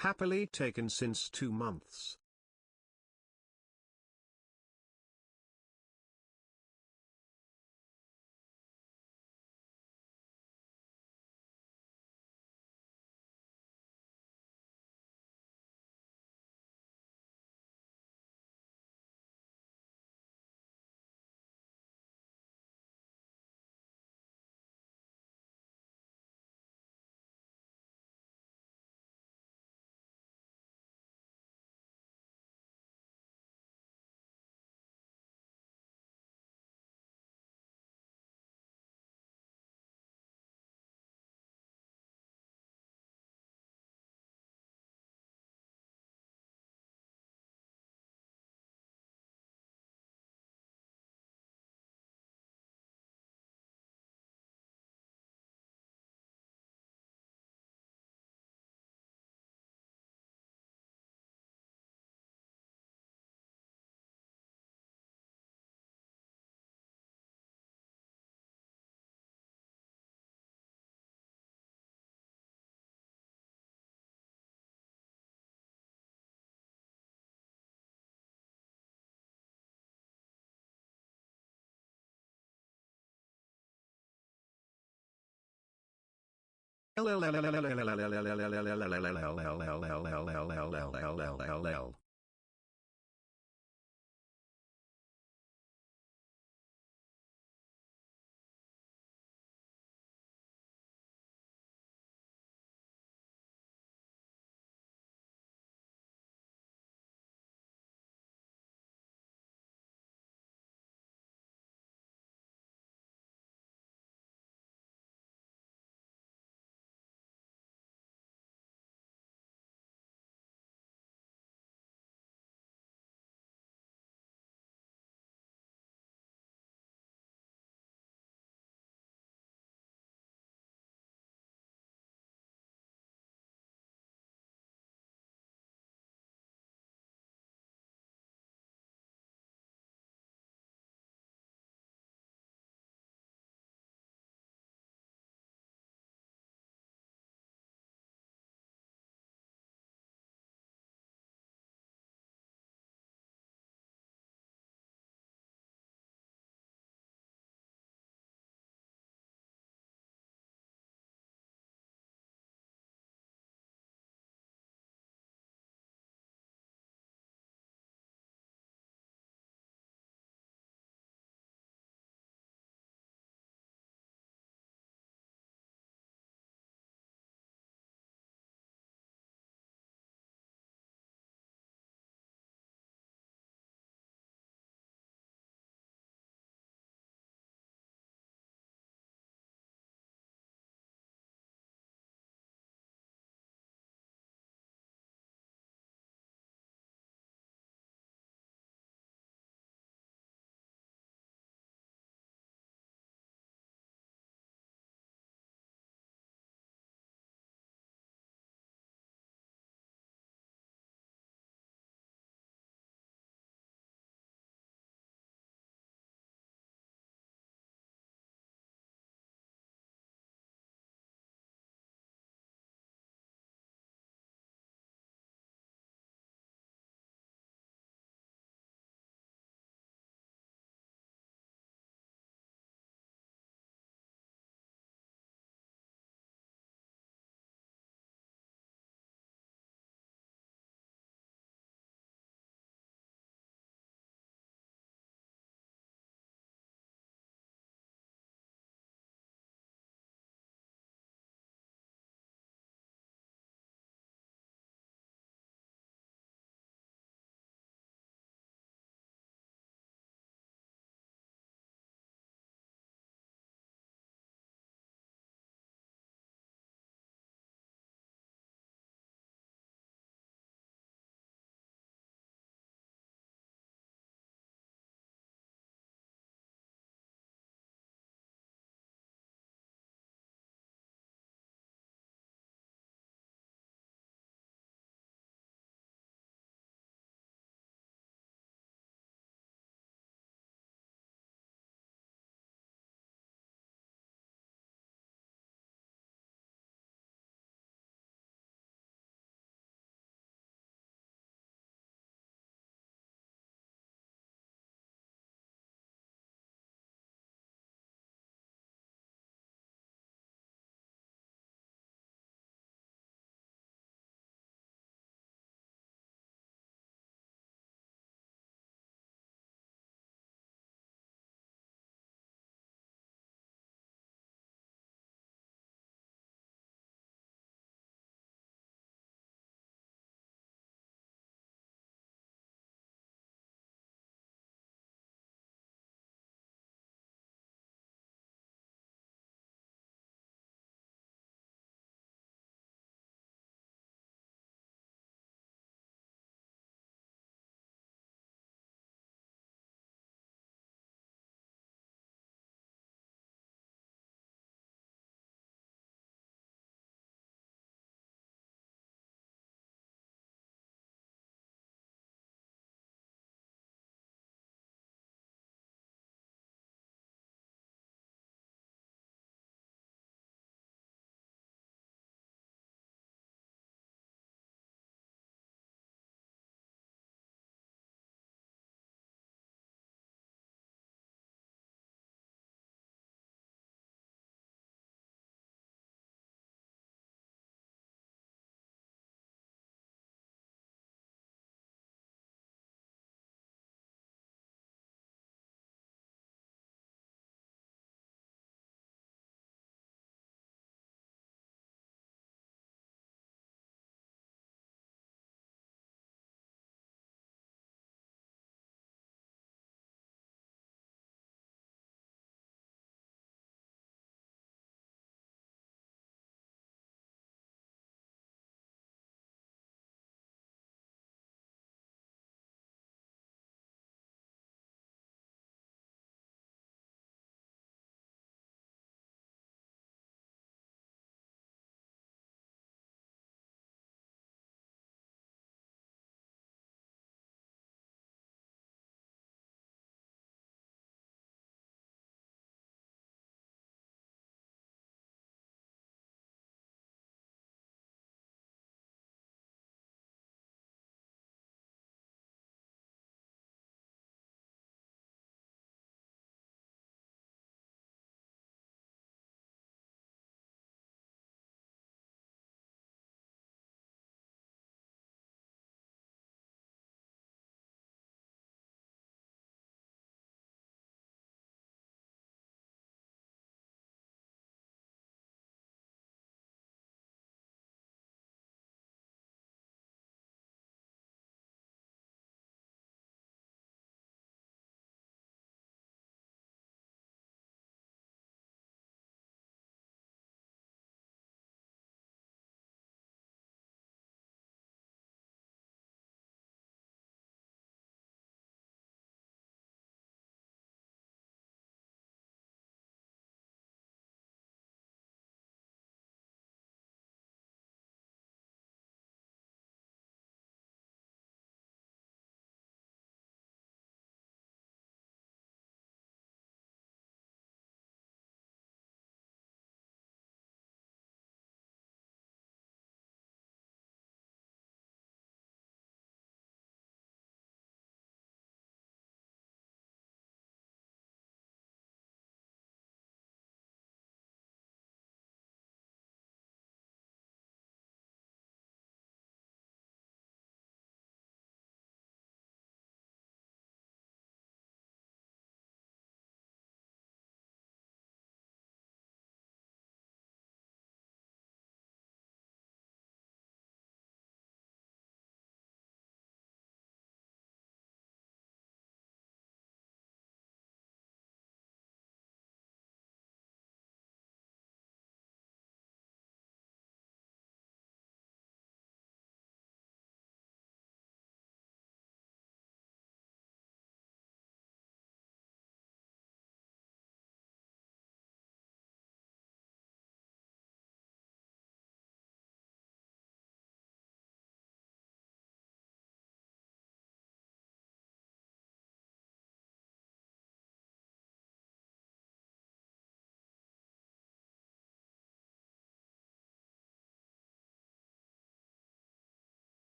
Happily taken since 2 months.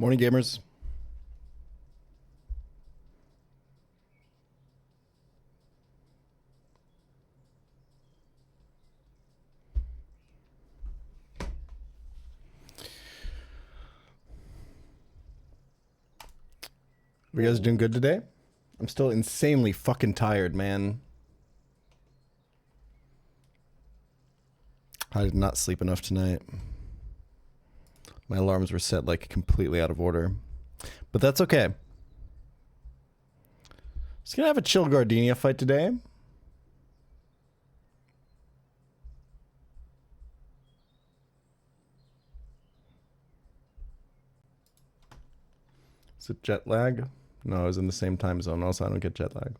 Morning, gamers. You guys doing good today? I'm still insanely fucking tired, man. I did not sleep enough tonight. My alarms were set like completely out of order. But that's okay. Just gonna have a chill Gardenia fight today. Is it jet lag? No, I was in the same time zone. Also, I don't get jet lag.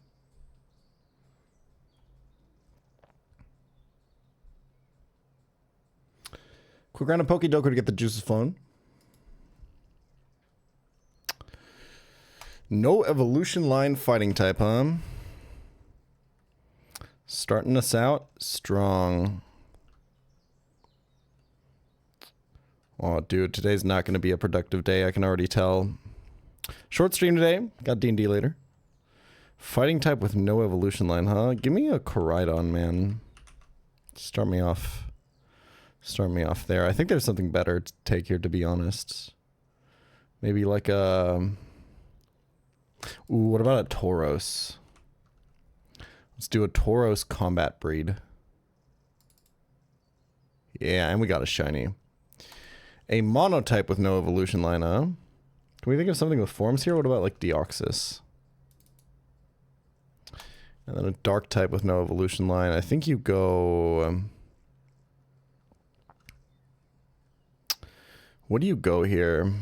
Quick round of Pokedoku to get the juices flowing. No evolution line fighting type, huh? Starting us out strong. Oh, dude, today's not going to be a productive day. I can already tell. Short stream today. Got D&D later. Fighting type with no evolution line, huh? Give me a Koraidon, man. Start me off. Start me off there. I think there's something better to take here, to be honest. Maybe like a... Ooh, what about a Tauros? Let's do a Tauros combat breed. Yeah, and we got a shiny. A monotype with no evolution line, huh? Can we think of something with forms here? What about like Deoxys? And then a dark type with no evolution line. I think you go... what do you go here?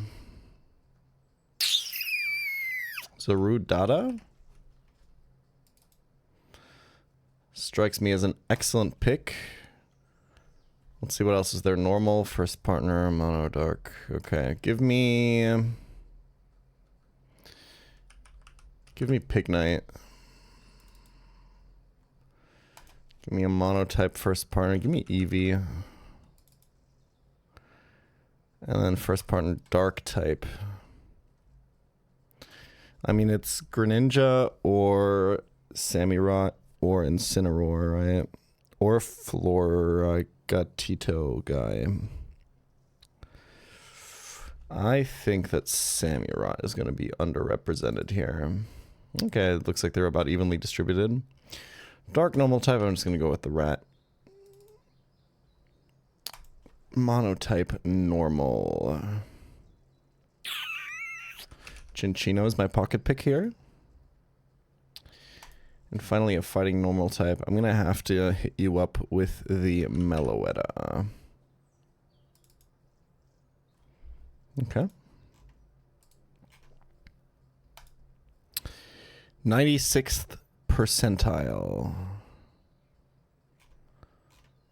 Zarudata? Strikes me as an excellent pick. Let's see what else is there. Normal, first partner, mono, dark. Okay, give me Pignite. Give me a monotype first partner. Give me Eevee. And then first partner dark type. I mean, it's Greninja or Samurott or Incineroar, right? Or Florgatito guy. I think that Samurott is going to be underrepresented here. Okay, it looks like they're about evenly distributed. Dark normal type, I'm just going to go with the rat. Monotype normal. Chinchino is my pocket pick here. And finally a fighting normal type. I'm going to have to hit you up with the Meloetta. Okay. 96th percentile.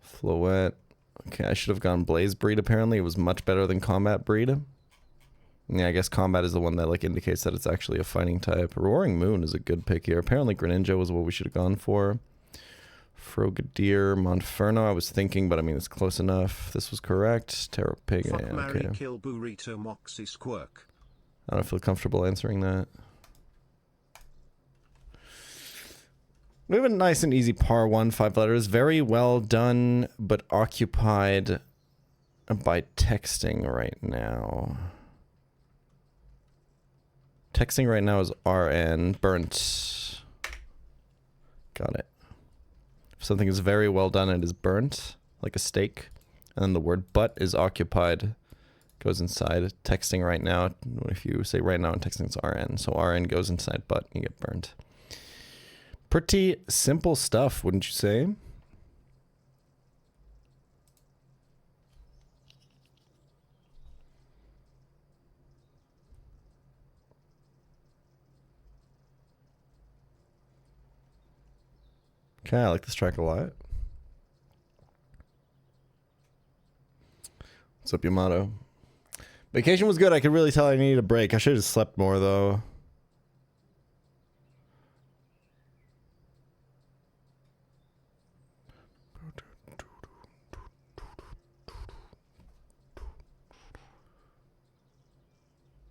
Floette. Okay, I should have gone Blaze Breed apparently. It was much better than Combat Breed. Yeah, I guess Combat is the one that like indicates that it's actually a fighting type. Roaring Moon is a good pick here. Apparently Greninja was what we should have gone for. Frogadier, Monferno, I was thinking, but I mean, it's close enough. This was correct. Terrapig, Fuck, yeah, marry, okay. kill, burrito, moxie, squirk. I don't feel comfortable answering that. We have a nice and easy par 1, 5 letters. Very well done, but occupied by texting right now. Texting right now is RN. Burnt. Got it. If something is very well done, it is burnt, like a steak. And then the word but is occupied. Goes inside. Texting right now. If you say right now in texting, it's RN. So RN goes inside but, you get burnt. Pretty simple stuff, wouldn't you say? Okay, I like this track a lot. What's up, Yamato? Vacation was good. I could really tell I needed a break. I should have slept more, though.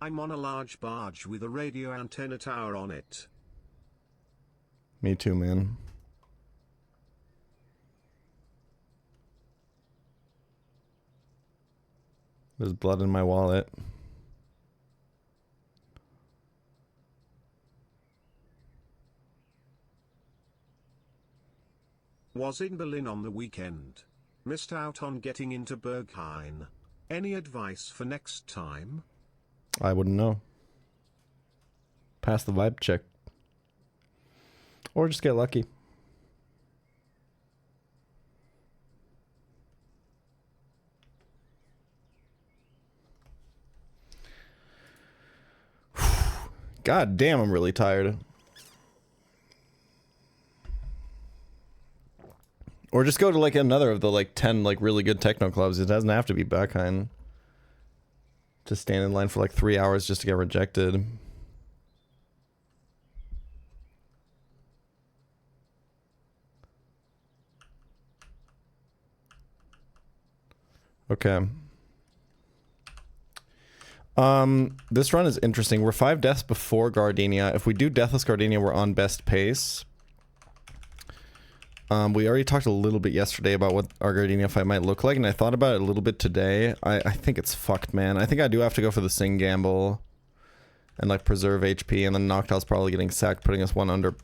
I'm on a large barge with a radio antenna tower on it. Me too, man. There's blood in my wallet. Was in Berlin on the weekend. Missed out on getting into Berghain. Any advice for next time? I wouldn't know. Pass the vibe check. Or just get lucky. God damn, I'm really tired. Or just go to like another of the like 10 like really good techno clubs. It doesn't have to be Berghain. To stand in line for like 3 hours just to get rejected. Okay. This run is interesting. We're 5 deaths before Gardenia. If we do Deathless Gardenia, we're on best pace. We already talked a little bit yesterday about what our Gardenia fight might look like, and I thought about it a little bit today. I think it's fucked, man. I think I do have to go for the Sing gamble and like preserve HP, and then Noctow's probably getting sacked, putting us 1 under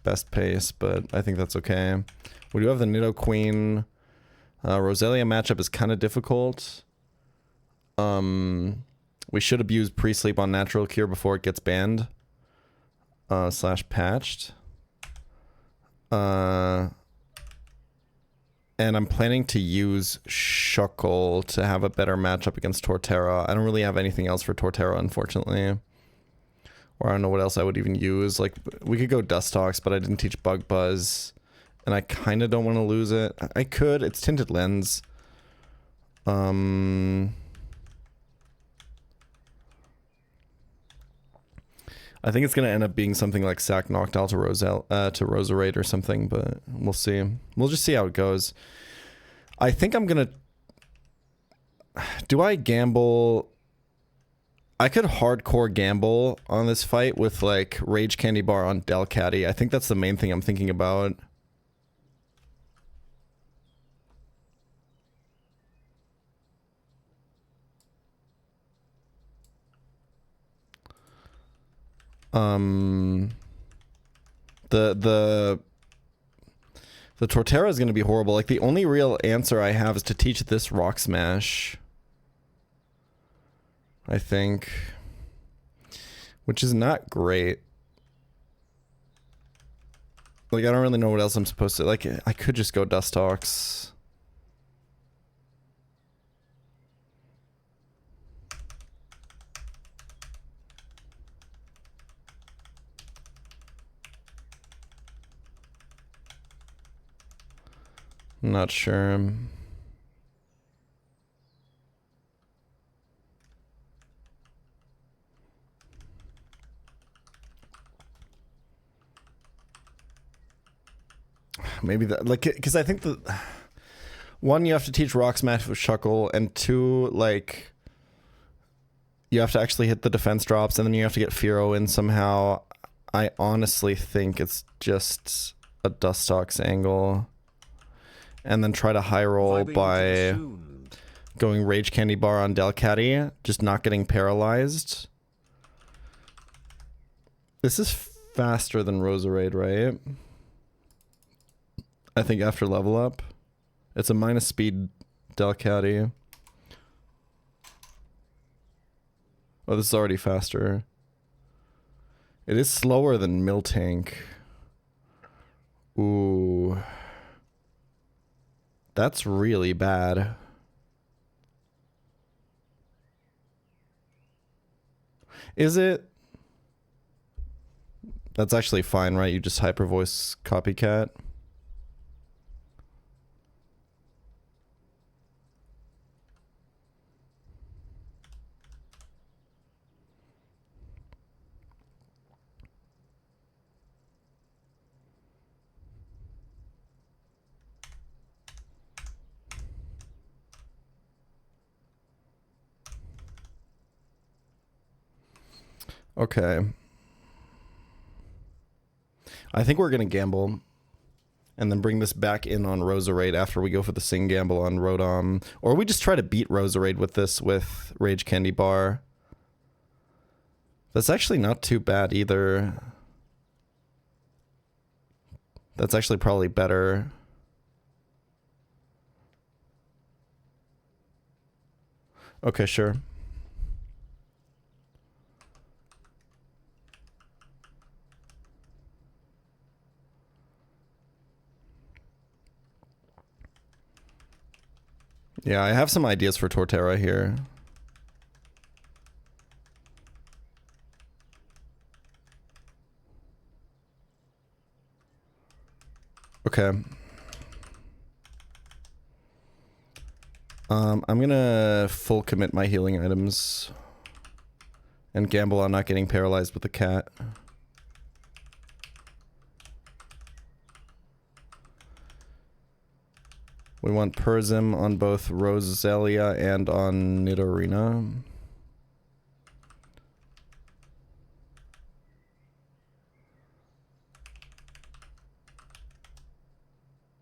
best pace, but I think that's okay. We do have the Nido Queen. Roselia matchup is kind of difficult. We should abuse pre-sleep on Natural Cure before it gets banned. Slash patched. And I'm planning to use Shuckle to have a better matchup against Torterra. I don't really have anything else for Torterra, unfortunately. Or I don't know what else I would even use. Like, we could go Dustox, but I didn't teach Bug Buzz. And I kind of don't want to lose it. I could. It's Tinted Lens. I think it's going to end up being something like Sack Noctowl to Roserade or something, but we'll see. We'll just see how it goes. I think I'm going to... Do I gamble... I could hardcore gamble on this fight with, like, Rage Candy Bar on Delcatty. I think that's the main thing I'm thinking about. The Torterra is going to be horrible. Like, the only real answer I have is to teach this Rock Smash. I think. Which is not great. Like, I don't really know what else I'm supposed to... Like, I could just go Dustox. Not sure. Maybe that, like, because I think the one, you have to teach Rock Smash with Shuckle, and 2, like, you have to actually hit the defense drops, and then you have to get Fearow in somehow. I honestly think it's just a Dustox angle. And then try to high roll by going Rage Candy Bar on Delcatty, just not getting paralyzed. This is faster than Roserade, right? I think after level up. It's a minus speed Delcatty. Oh, this is already faster. It is slower than Miltank. Ooh. That's really bad. Is it? That's actually fine, right? You just hyper voice copycat. Okay. I think we're going to gamble and then bring this back in on Roserade after we go for the Sing gamble on Rodom. Or we just try to beat Roserade with this with Rage Candy Bar. That's actually not too bad either. That's actually probably better. Okay, sure. Yeah, I have some ideas for Torterra here. Okay. I'm gonna full commit my healing items and gamble on not getting paralyzed with the cat. We want Persim on both Roselia and on Nidorina.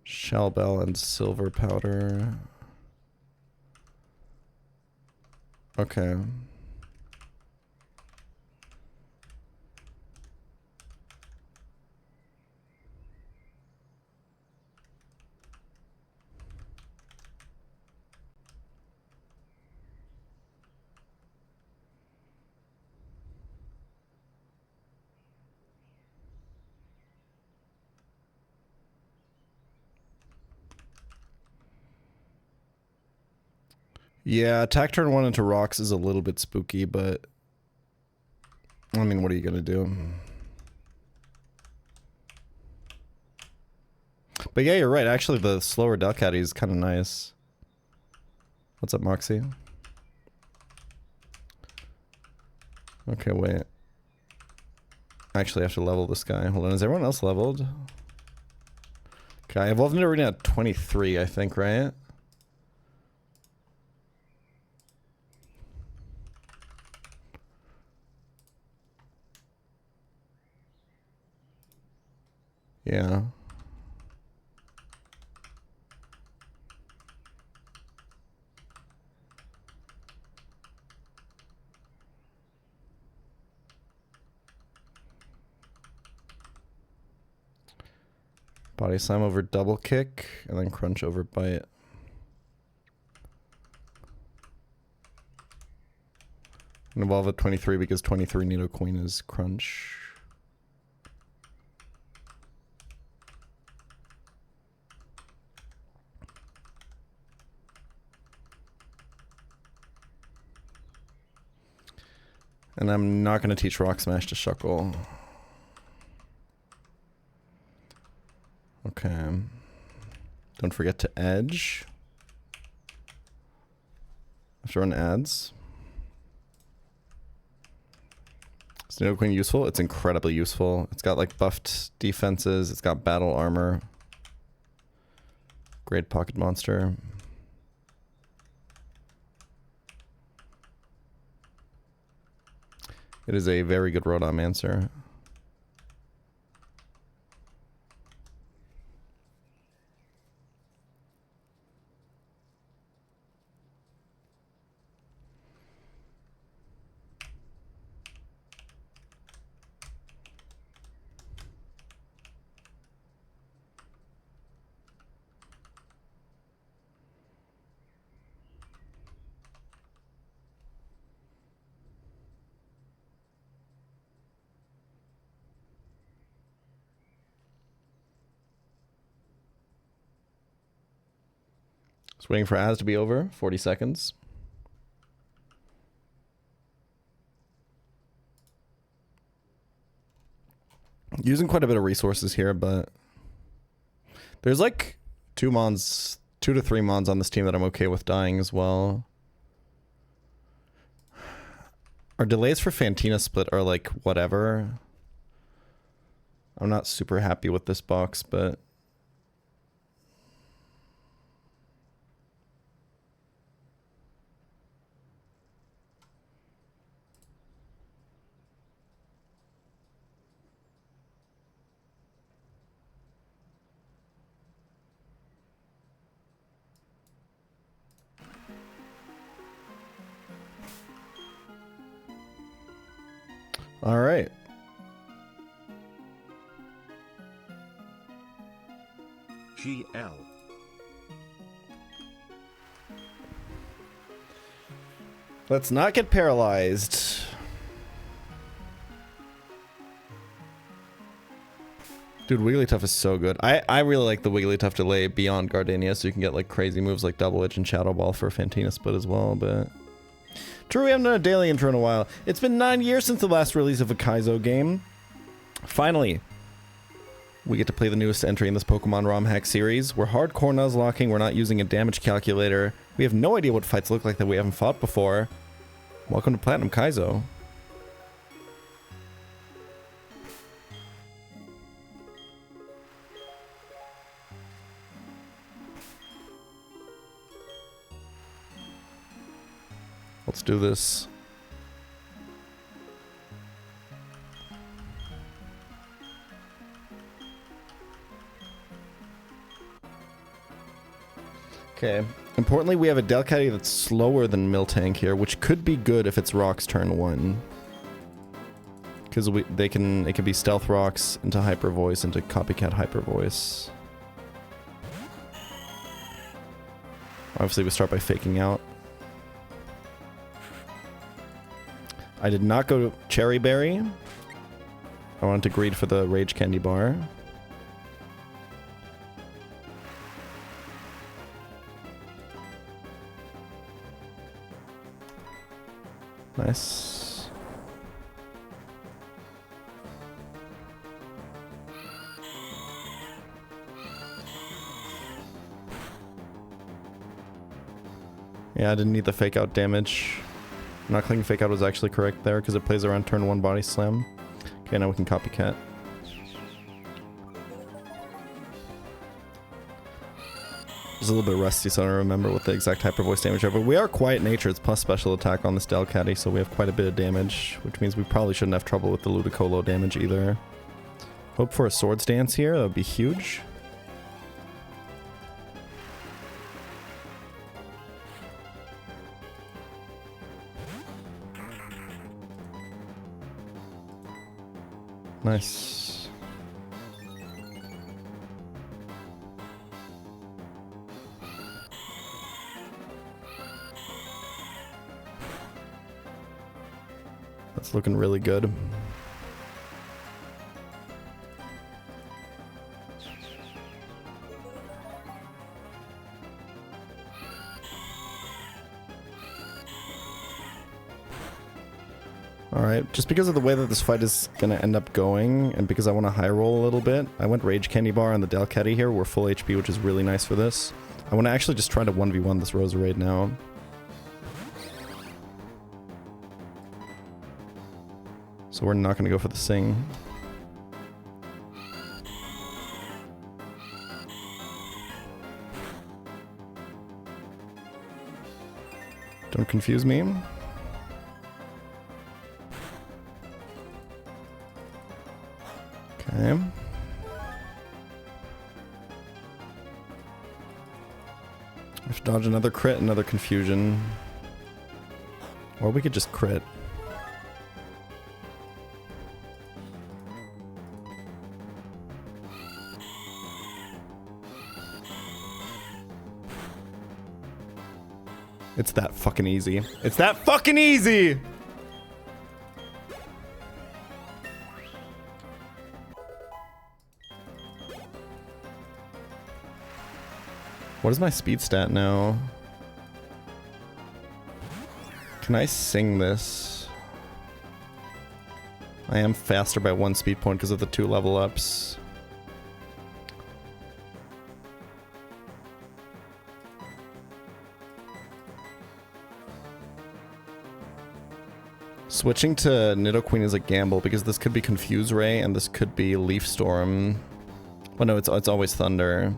Shellbell and Silver Powder. Okay. Yeah, attack turn 1 into rocks is a little bit spooky, but I mean, what are you gonna do? But yeah, you're right. Actually, the slower Delcatty is kind of nice. What's up, Moxie? Okay, wait. Actually, I have to level this guy. Hold on, is everyone else leveled? Okay, I evolved into arena at 23, I think, right? Yeah. Body slam over double kick, and then crunch over bite. And evolve at 23 because 23 Nido Queen is crunch. And I'm not going to teach Rock Smash to Shuckle. Okay. Don't forget to edge. I have to run ads. Is Nido Queen useful? It's incredibly useful. It's got like buffed defenses. It's got battle armor. Great pocket monster. It is a very good Rodomancer. Just waiting for ads to be over. 40 seconds. Using quite a bit of resources here, but there's like 2 to 3 mons on this team that I'm okay with dying as well. Our delays for Fantina split are like whatever. I'm not super happy with this box, but All right. GL. Let's not get paralyzed. Dude, Wigglytuff is so good. I really like the Wigglytuff delay beyond Gardenia, so you can get like crazy moves like Double Edge and Shadow Ball for Fantina Split as well, but... True, we haven't done a daily intro in a while. It's been 9 years since the last release of a Kaizo game. Finally, we get to play the newest entry in this Pokemon ROM hack series. We're hardcore Nuzlocking, we're not using a damage calculator. We have no idea what fights look like that we haven't fought before. Welcome to Platinum Kaizo. Let's do this. Okay. Importantly, we have a Delcatty that's slower than Miltank here, which could be good if it's Rock's turn 1. Because it can be Stealth Rocks into Hyper Voice into Copycat Hyper Voice. Obviously, we start by faking out. I did not go to Cherry Berry. I wanted to greed for the Rage Candy Bar. Nice. Yeah, I didn't need the fake out damage. Not clicking fake out was actually correct there because it plays around turn 1 body slam. Okay, now we can copycat. It's a little bit rusty, so I don't remember what the exact hyper voice damage are, but we are quiet nature. It's plus special attack on this Delcatty, so we have quite a bit of damage, which means we probably shouldn't have trouble with the Ludicolo damage either. Hope for a Swords Dance here, that would be huge. Nice. That's looking really good. Alright, just because of the way that this fight is gonna end up going, and because I want to high roll a little bit, I went Rage Candy Bar on the Delcatty here. We're full HP, which is really nice for this. I want to actually just try to 1v1 this Roserade now. So we're not gonna go for the Sing. Don't confuse me. Okay. I have to dodge another crit, another confusion. Or we could just crit. It's that fucking easy. It's that fucking easy! What is my speed stat now? Can I sing this? I am faster by 1 speed point because of the 2 level ups. Switching to Nidoqueen is a gamble because this could be Confuse Ray and this could be Leaf Storm. Well, no, it's always Thunder.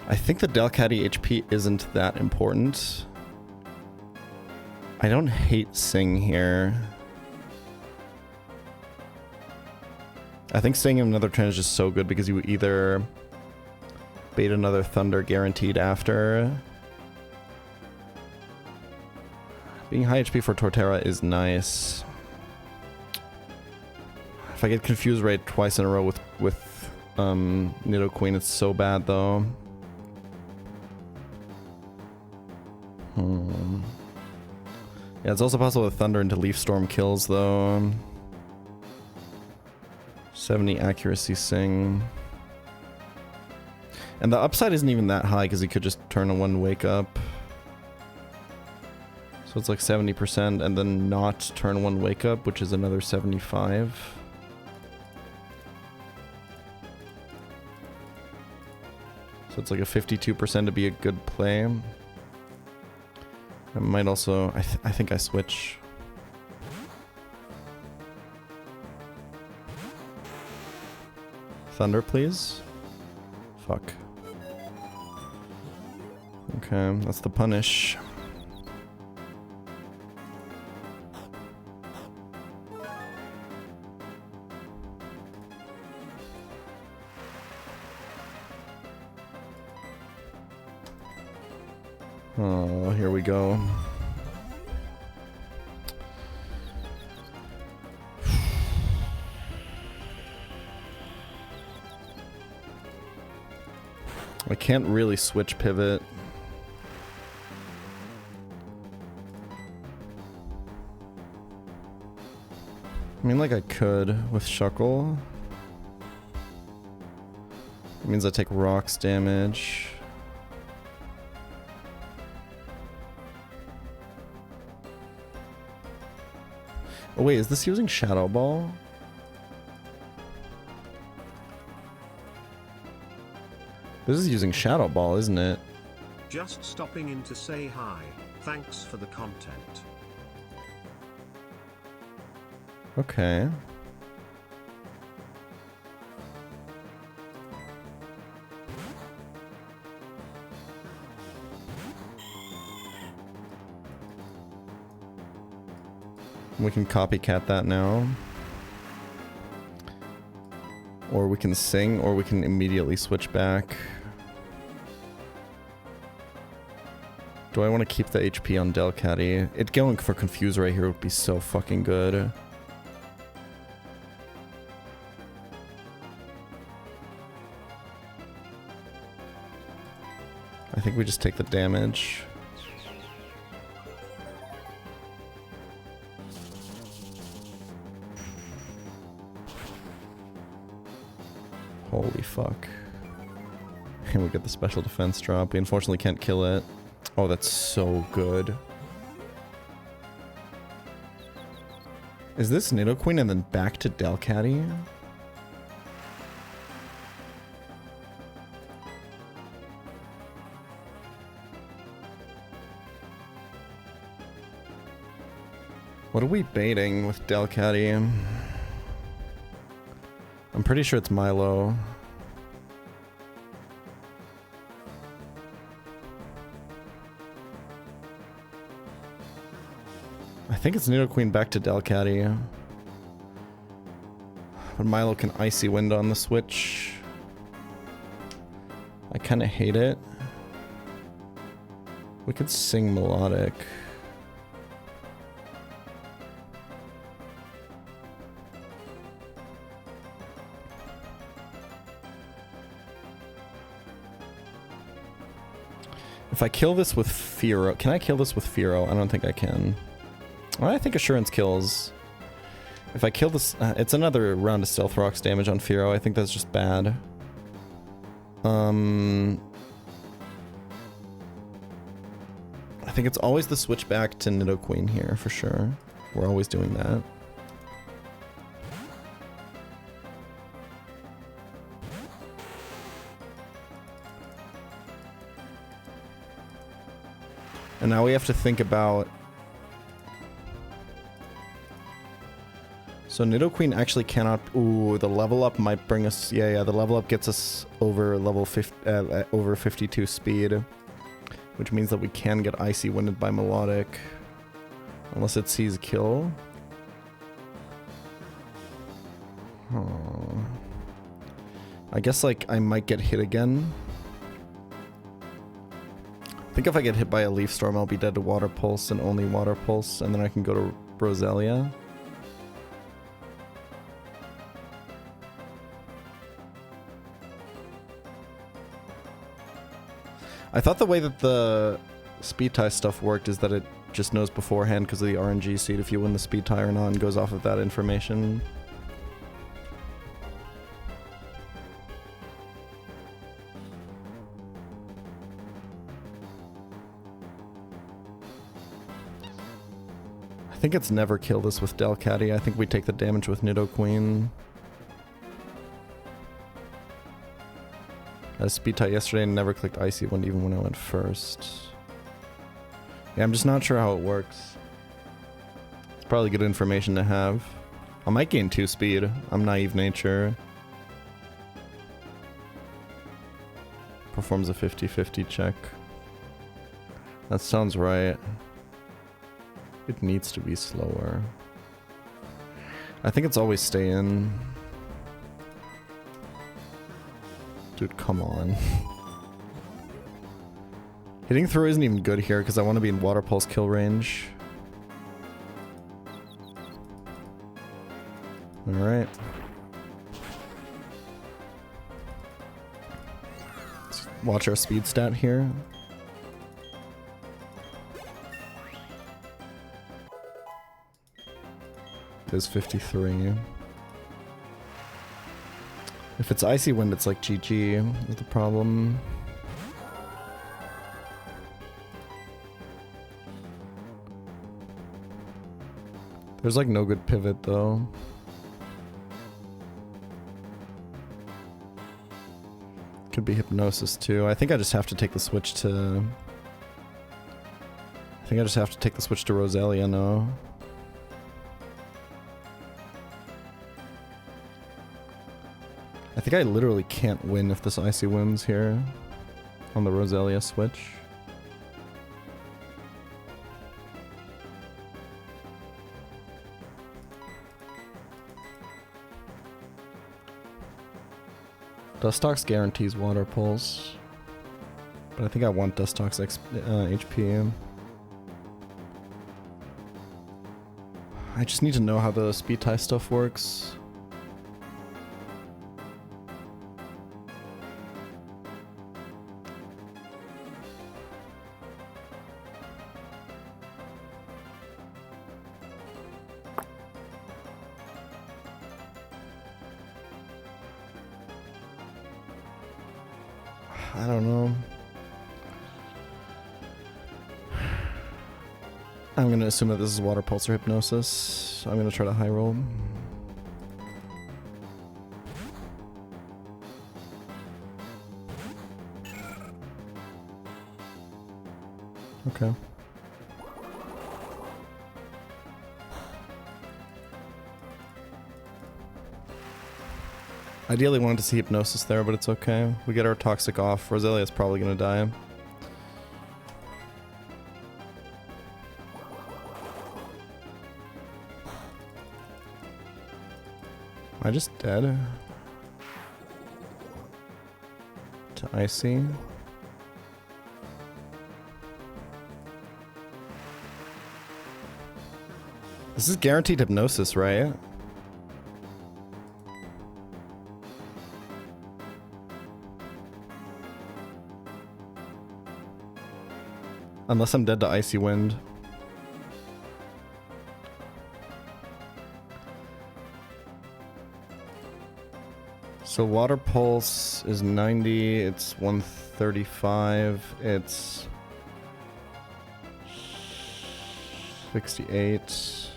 I think the Delcatty HP isn't that important. I don't hate Sing here. I think Sing in another turn is just so good because you either bait another Thunder guaranteed after. Being high HP for Torterra is nice. If I get confused right twice in a row with Nidoqueen, it's so bad though. Yeah, it's also possible that Thunder into Leaf Storm kills though. 70 accuracy Sing. And the upside isn't even that high because he could just turn a 1 Wake Up. So it's like 70% and then not turn 1 Wake Up, which is another 75. So it's like a 52% to be a good play. I might also... I think I switch. Thunder, please. Fuck. Okay, that's the punish. Oh, here we go. I can't really switch pivot. I mean, like I could with Shuckle. It means I take rocks damage. Oh wait, is this using Shadow Ball? This is using Shadow Ball, isn't it? Just stopping in to say hi. Thanks for the content. Okay. We can copycat that now. Or we can sing, or we can immediately switch back. Do I want to keep the HP on Delcatty? It going for Confuse right here would be so fucking good. I think we just take the damage. Holy fuck. And we get the special defense drop. We unfortunately can't kill it. Oh, that's so good. Is this Nidoqueen and then back to Delcatty? What are we baiting with Delcatty? I'm pretty sure it's Milo. I think it's Nidoqueen back to Delcatty. But Milo can Icy Wind on the switch. I kind of hate it. We could sing Melodic. If I kill this with Fearow... Can I kill this with Fearow? I don't think I can. Well, I think Assurance kills. If I kill this... it's another round of Stealth Rocks damage on Fearow. I think that's just bad. I think it's always the switch back to Nidoqueen here, for sure. We're always doing that. And now we have to think about... So Nidoqueen actually cannot... Ooh, the level up might bring us... Yeah, the level up gets us over level 50, over 52 speed. Which means that we can get Icy Winded by Melodic. Unless it sees kill. Oh. I guess, like, I might get hit again. I think if I get hit by a Leaf Storm, I'll be dead to Water Pulse and only Water Pulse, and then I can go to Roselia. I thought the way that the speed tie stuff worked is that it just knows beforehand because of the RNG seed if you win the speed tie or not and goes off of that information. I think it's never kill this with Delcatty. I think we take the damage with Nidoqueen. I speed tie yesterday and never clicked Icy Wind even when I went first. Yeah, I'm just not sure how it works. It's probably good information to have. I might gain 2 speed. I'm naive nature. Performs a 50-50 check. That sounds right. It needs to be slower. I think it's always stay in. Dude, come on. Hitting through isn't even good here because I want to be in Water Pulse kill range. Alright. Let's watch our speed stat here. It is 53. If it's Icy Wind, it's like GG is the problem. There's like no good pivot though. Could be Hypnosis too. I think I just have to take the switch to... I think I just have to take the switch to Roselia now. I think I literally can't win if this Icy wins here on the Roselia switch. Dustox guarantees Water Pulse, but I think I want Dustox HP. I just need to know how the speed tie stuff works. I don't know. I'm gonna assume that this is Water Pulse or Hypnosis. I'm gonna try to high roll. Okay. Ideally wanted to see Hypnosis there, but it's okay. We get our Toxic off. Roselia's probably gonna die. Am I just dead? To Icy? This is guaranteed Hypnosis, right? Unless I'm dead to Icy Wind. So Water Pulse is 90, it's 135, it's 68.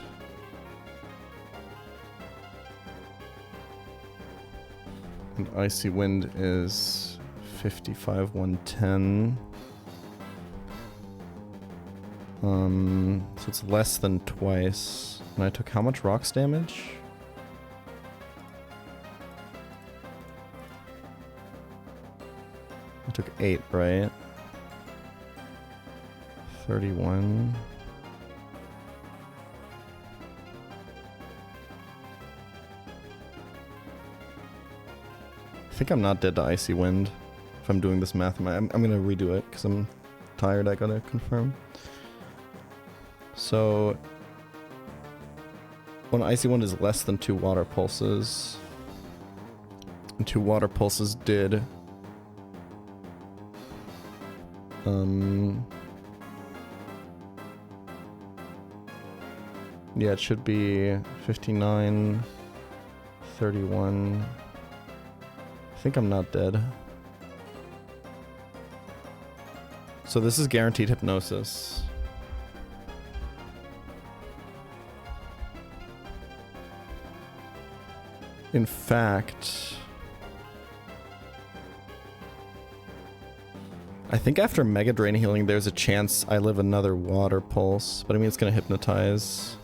And Icy Wind is 55, 110. So it's less than twice. And I took how much rocks damage? I took 8, right? 31. I think I'm not dead to Icy Wind. If I'm doing this math, I'm gonna redo it because I'm tired. I gotta confirm. So when Icy Wind is less than 2 Water Pulses, and 2 Water Pulses did Yeah, it should be 59, 31. I think I'm not dead. So this is guaranteed hypnosis. In fact, I think after Mega Drain Healing, there's a chance I live another Water Pulse, but I mean, it's gonna hypnotize.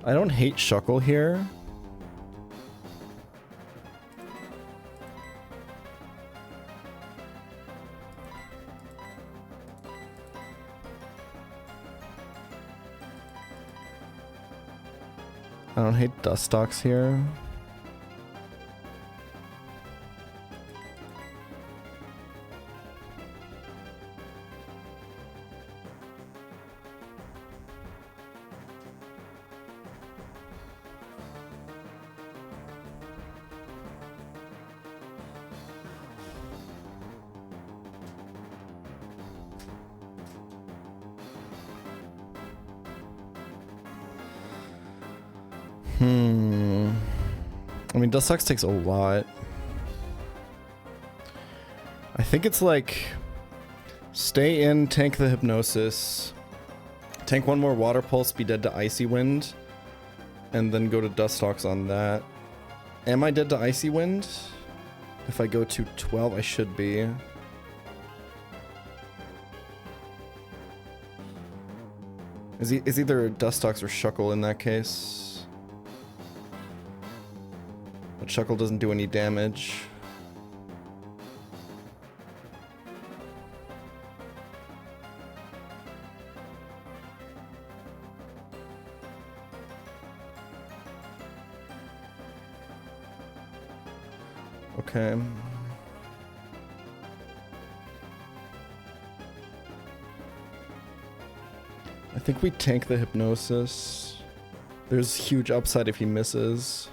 I don't hate Shuckle here. I don't hate Dustox here. I mean, Dustox takes a lot. I think it's like stay in, tank the hypnosis, tank one more Water Pulse, be dead to Icy Wind, and then go to Dustox on that. Am I dead to Icy Wind? If I go to 12, I should be. Is either Dustox or Shuckle in that case? But Shuckle doesn't do any damage. Okay. I think we tank the hypnosis. There's huge upside if he misses.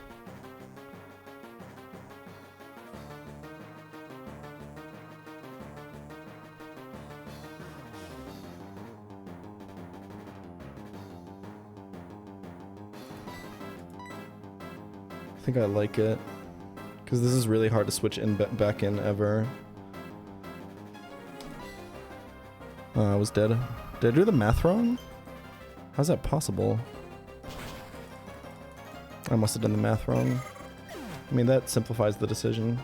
I think I like it. Because this is really hard to switch in back in ever. I was dead. Did I do the math wrong? How's that possible? I must have done the math wrong. I mean, that simplifies the decision.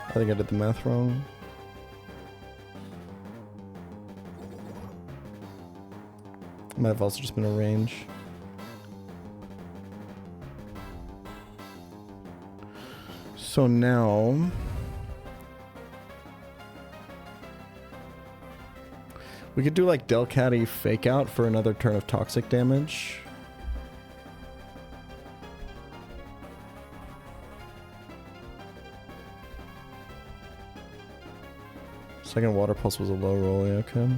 I think I did the math wrong. Might have also just been a range. So now we could do like Delcatty Fake Out for another turn of toxic damage. Second Water Pulse was a low roll, yeah, okay.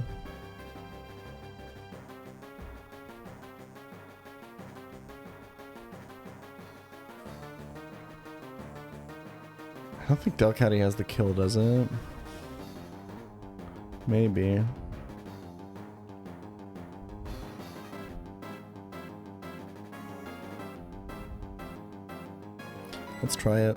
I don't think Delcatty has the kill, does it? Maybe. Let's try it.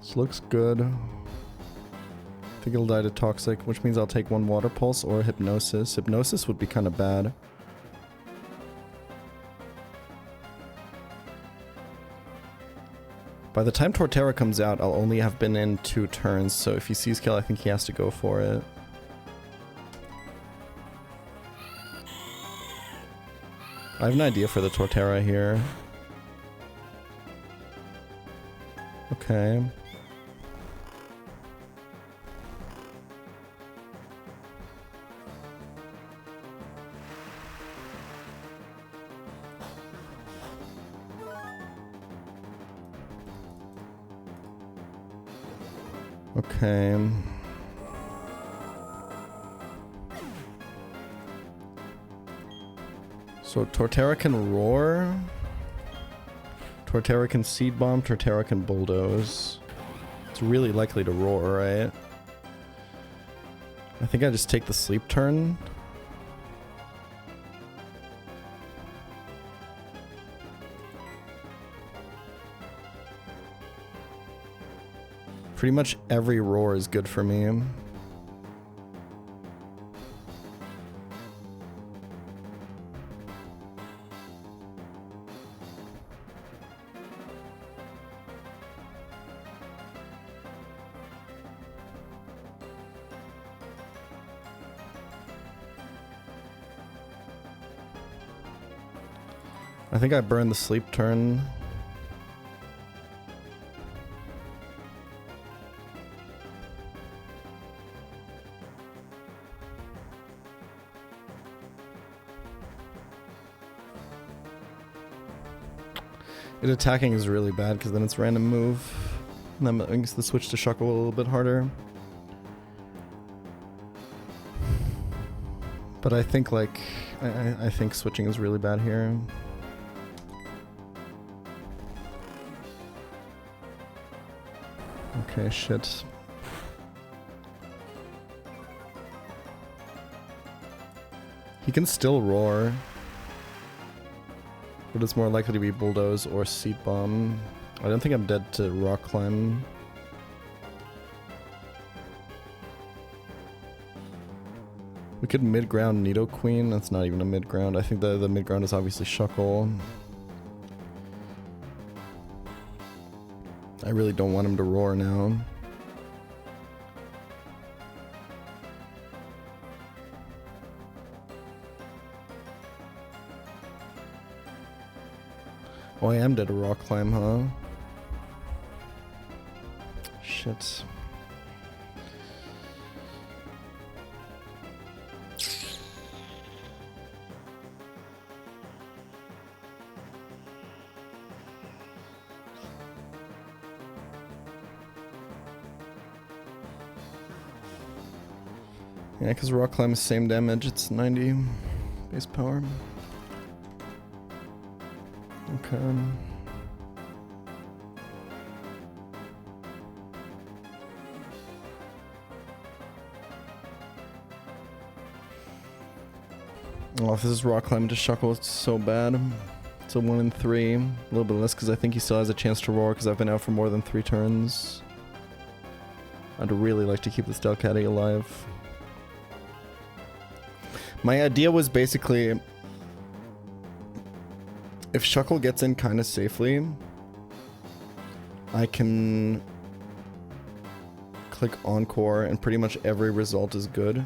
This looks good. I think it'll die to Toxic, which means I'll take one Water Pulse or Hypnosis. Hypnosis would be kind of bad. By the time Torterra comes out, I'll only have been in 2 turns, so if he sees kill, I think he has to go for it. I have an idea for the Torterra here. Okay. Okay. So Torterra can roar. Torterra can seed bomb. Torterra can bulldoze. It's really likely to roar, right? I think I just take the sleep turn. Pretty much every roar is good for me. I think I burned the sleep turn. It attacking is really bad because then it's random move. And that makes the switch to Shuckle a little bit harder. But I think like I think switching is really bad here. Okay, shit. He can still roar. But it's more likely to be bulldoze or seat bomb. I don't think I'm dead to rock climb. We could mid-ground Nidoqueen. That's not even a mid-ground. I think the mid-ground is obviously Shuckle. I really don't want him to roar now. Oh, I am dead to rock climb, huh? Shit. Yeah, because rock climb is same damage, it's 90 base power. Okay. Oh, if this is rock climb to Shuckle, it's so bad. It's a 1 in 3. A little bit less because I think he still has a chance to roar because I've been out for more than 3 turns. I'd really like to keep this Delcatty alive. My idea was basically, if Shuckle gets in kind of safely, I can click Encore and pretty much every result is good.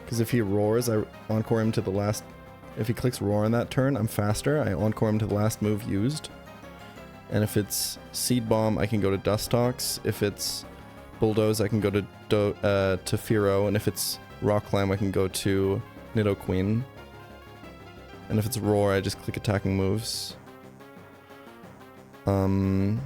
Because if he roars, I Encore him to the last... If he clicks Roar on that turn, I'm faster. I Encore him to the last move used. And if it's Seed Bomb, I can go to Dustox. If it's Bulldoze, I can go to Firo. And if it's Rock Climb, I can go to Nidoqueen. And if it's Roar, I just click attacking moves. But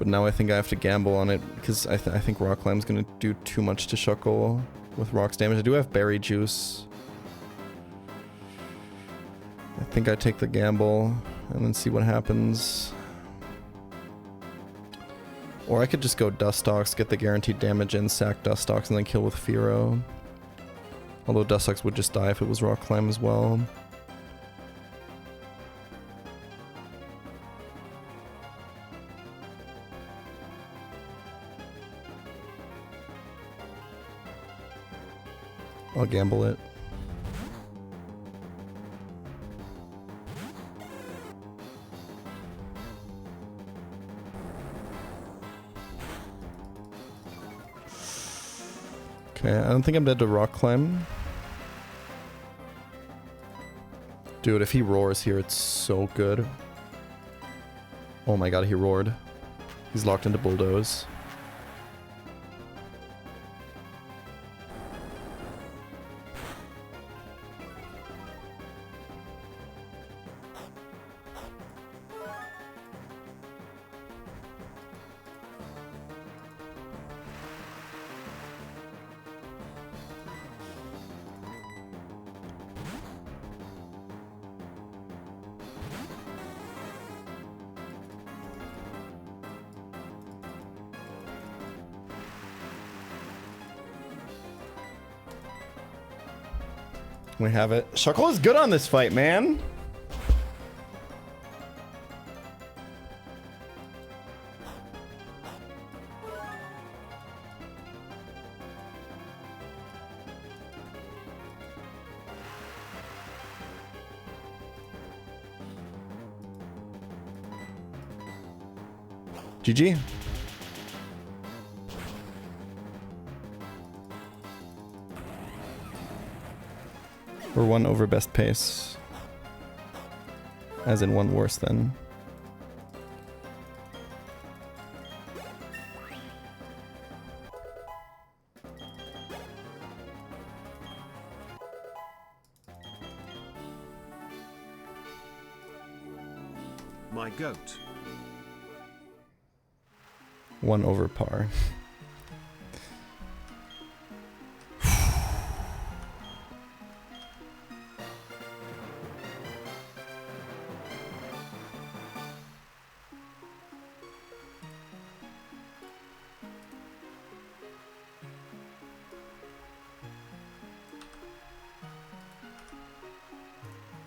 now I think I have to gamble on it because I think Rock Climb's gonna do too much to Shuckle with Rock's damage. I do have Berry Juice. I think I take the gamble and then see what happens. Or I could just go Dustox, get the guaranteed damage in, sack Dustox, and then kill with Firo. Although Dustox would just die if it was Rock Climb as well. I'll gamble it. Okay, I don't think I'm dead to Rock Climb. Dude, if he roars here, it's so good. Oh my god, he roared. He's locked into Bulldoze. We have it. Shuckle is good on this fight, man. GG. We're one over best pace. As in one worse than. My goat. One over par.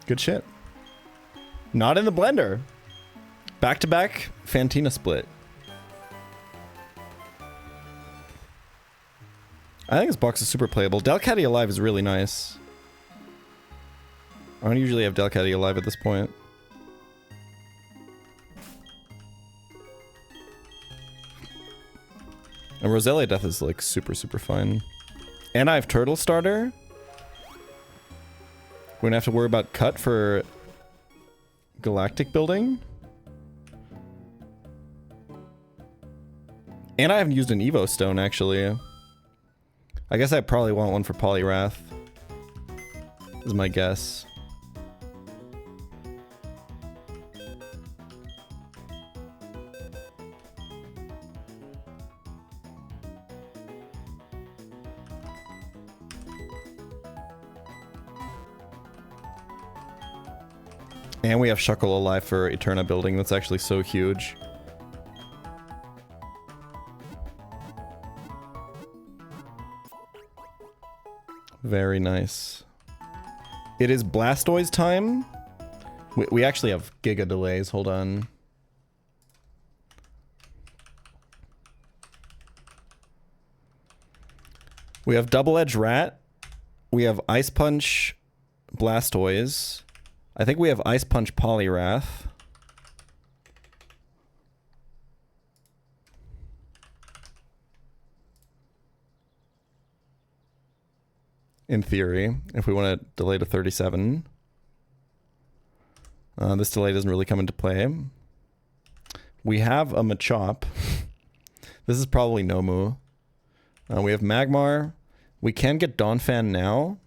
Good shit. Not in the blender. Back-to-back Fantina split. I think this box is super playable. Delcatty Alive is really nice. I don't usually have Delcatty Alive at this point. And Roselia Death is like super fun. And I have Turtle Starter. We don't have to worry about cut for galactic building. And I haven't used an Evo Stone, actually. I guess I probably want one for Polyrath. Is my guess. And we have Shuckle Alive for Eterna building. That's actually so huge. Very nice. It is Blastoise time. We actually have giga delays. Hold on. We have Double Edge Rat. We have Ice Punch Blastoise. I think we have Ice Punch Polyrath. In theory, if we want to delay to 37. This delay doesn't really come into play. We have a Machop. This is probably Nomu. We have Magmar. We can get Donphan now.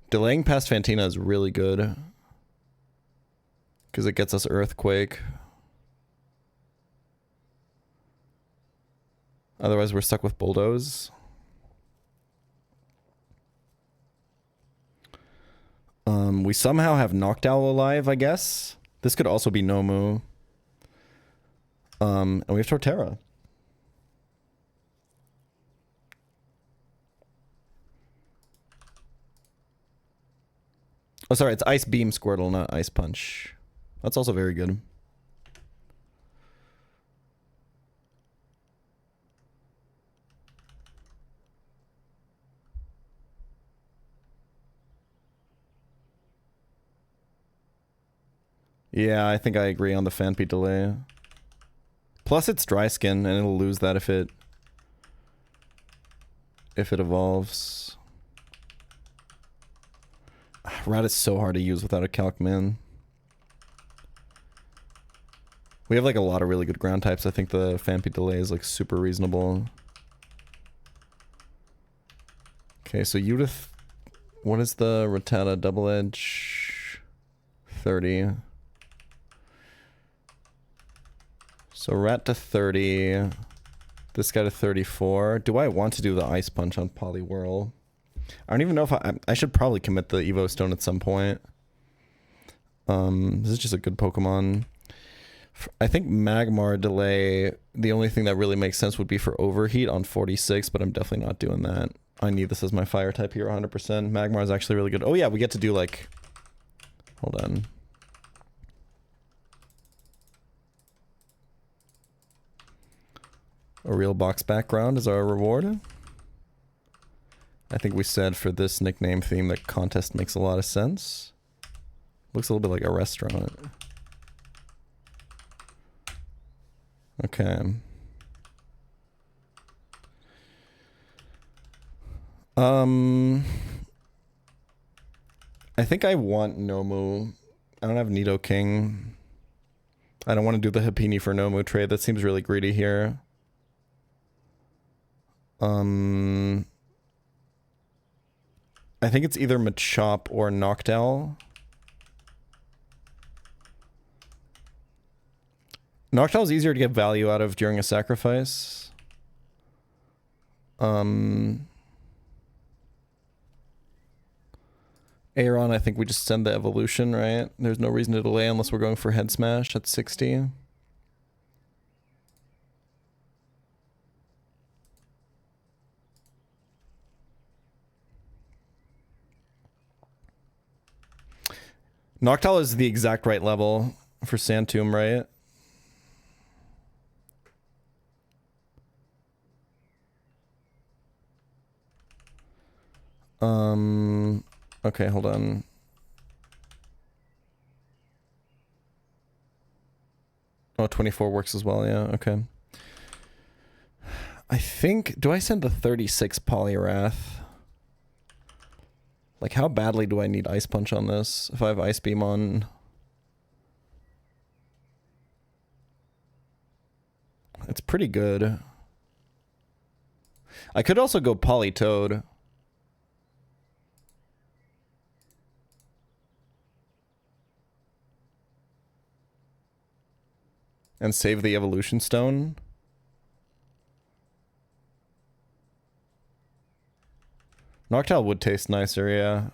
Delaying past Fantina is really good. Because it gets us Earthquake. Otherwise, we're stuck with Bulldoze. We somehow have Noctowl alive, I guess. This could also be Nomu. And we have Torterra. Oh, sorry, it's Ice Beam Squirtle, not Ice Punch. That's also very good. Yeah, I think I agree on the Phanpy delay. Plus it's dry skin and it'll lose that if it evolves. Rat is so hard to use without a calc, man. We have like a lot of really good ground types. I think the Phanpy delay is like super reasonable. Okay, so Judith, what is the Rattata double edge? 30. So Rat to 30. This guy to 34. Do I want to do the Ice Punch on Poliwhirl? I don't even know if I should probably commit the Evo Stone at some point. This is just a good Pokemon. I think Magmar delay, the only thing that really makes sense would be for Overheat on 46, but I'm definitely not doing that. I need this as my fire type here 100%. Magmar is actually really good. Oh yeah, we get to do like... Hold on. A real box background is our reward. I think we said for this nickname theme that contest makes a lot of sense. Looks a little bit like a restaurant. Okay. I think I want Nomu. I don't have Nidoking. I don't want to do the Happini for Nomu trade. That seems really greedy here. I think it's either Machop or Noctowl. Noctowl is easier to get value out of during a sacrifice. Aeron, I think we just send the evolution, right? There's no reason to delay unless we're going for head smash at 60. Noctowl is the exact right level for Sandtomb, right? Okay, hold on. Oh, 24 works as well, yeah, okay. I think, do I send the 36 Poliwrath? Like, how badly do I need Ice Punch on this? If I have Ice Beam on... It's pretty good. I could also go Politoed. And save the Evolution Stone. Noctowl would taste nicer, yeah.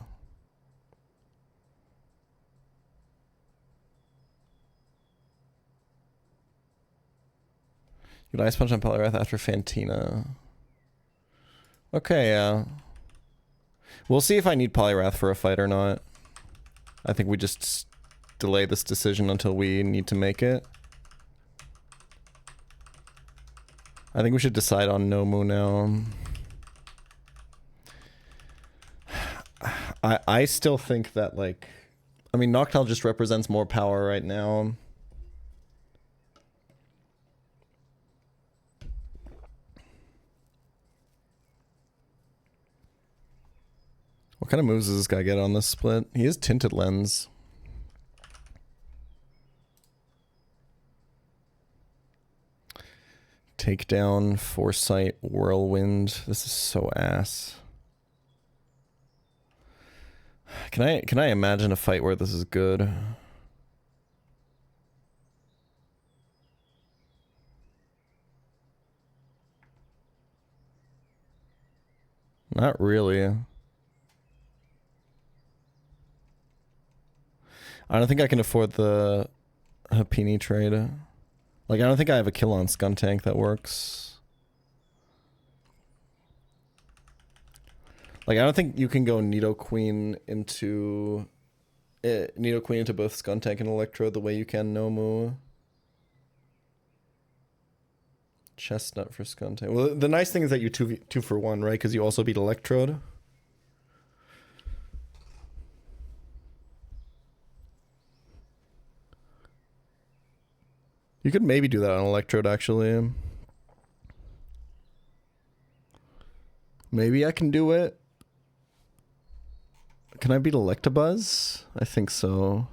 You'd Ice Punch on Poliwrath after Fantina. Okay, yeah. We'll see if I need Poliwrath for a fight or not. I think we just delay this decision until we need to make it. I think we should decide on Nomu now. I still think that, like... I mean, Noctowl just represents more power right now. What kind of moves does this guy get on this split? He has Tinted Lens. Takedown, Foresight, Whirlwind. This is so ass. Can I imagine a fight where this is good? Not really. I don't think I can afford the Happini trade. Like, I don't think I have a kill on Skuntank that works. Like, I don't think you can go Nidoqueen into... Nidoqueen into both Skuntank and Electrode the way you can Nomu. Chestnut for Skuntank. Well, the nice thing is that you two for one, right? Because you also beat Electrode. You could maybe do that on Electrode, actually. Maybe I can do it. Can I beat Electabuzz? I think so.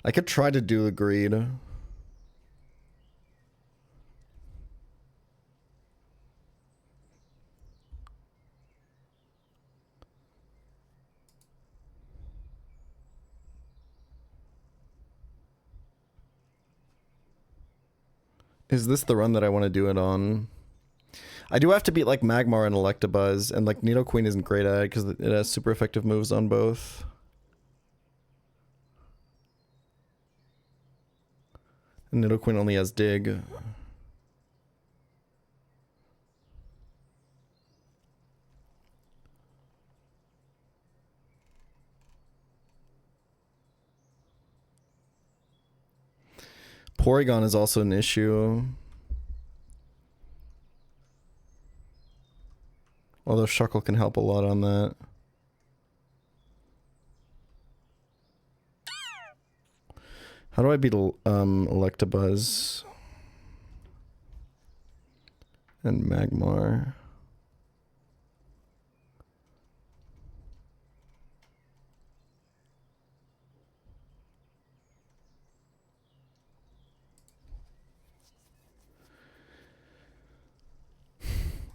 I could try to do the greed. Is this the run that I want to do it on? I do have to beat like Magmar and Electabuzz, and like Nidoqueen isn't great at it because it has super effective moves on both. And Nidoqueen only has Dig. Porygon is also an issue. Although Shuckle can help a lot on that. How do I beat Electabuzz? And Magmar?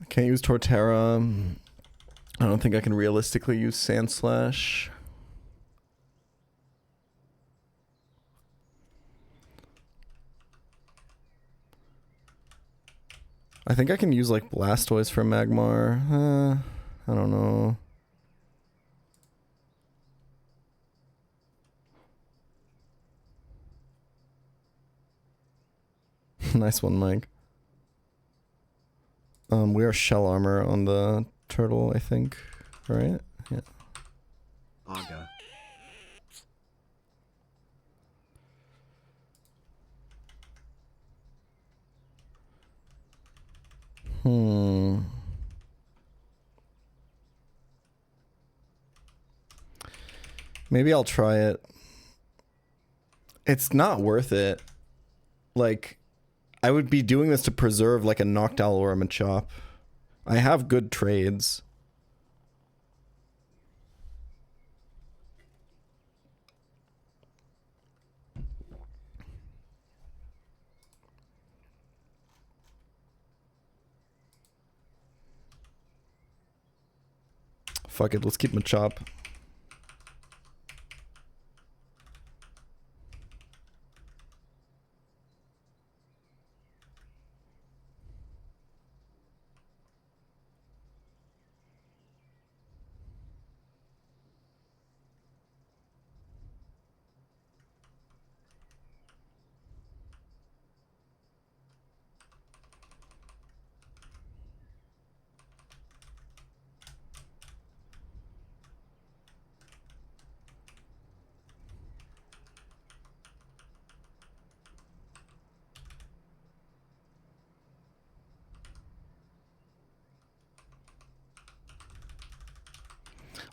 Can't use Torterra. I don't think I can realistically use Sandslash. I think I can use like Blastoise for Magmar. I don't know. Nice one, Mike. We are shell armor on the turtle, I think. Right? Yeah. Aga. Maybe I'll try it. It's not worth it. Like, I would be doing this to preserve like a Noctowl or a Machop. I have good trades. Fuck it, let's keep Machop.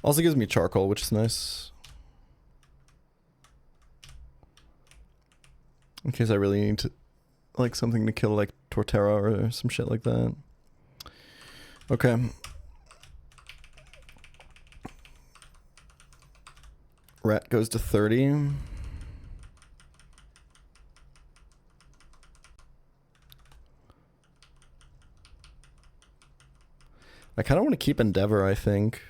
Also gives me charcoal, which is nice. In case I really need to, like, something to kill, like Torterra or some shit like that. Okay. Rat goes to 30. I kind of want to keep Endeavor, I think.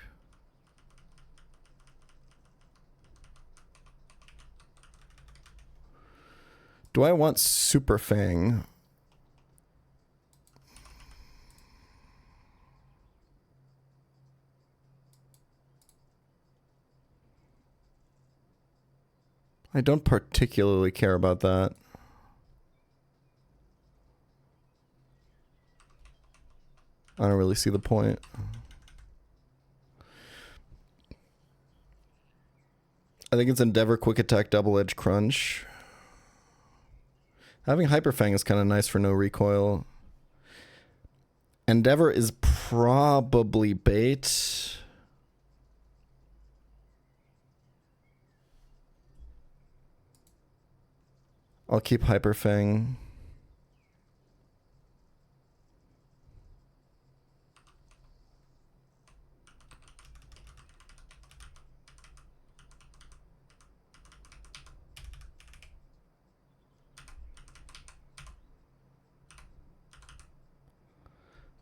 Do I want Super Fang? I don't particularly care about that. I don't really see the point. I think it's Endeavor, Quick Attack, Double Edge, Crunch. Having Hyper Fang is kind of nice for no recoil. Endeavor is probably bait. I'll keep Hyper Fang.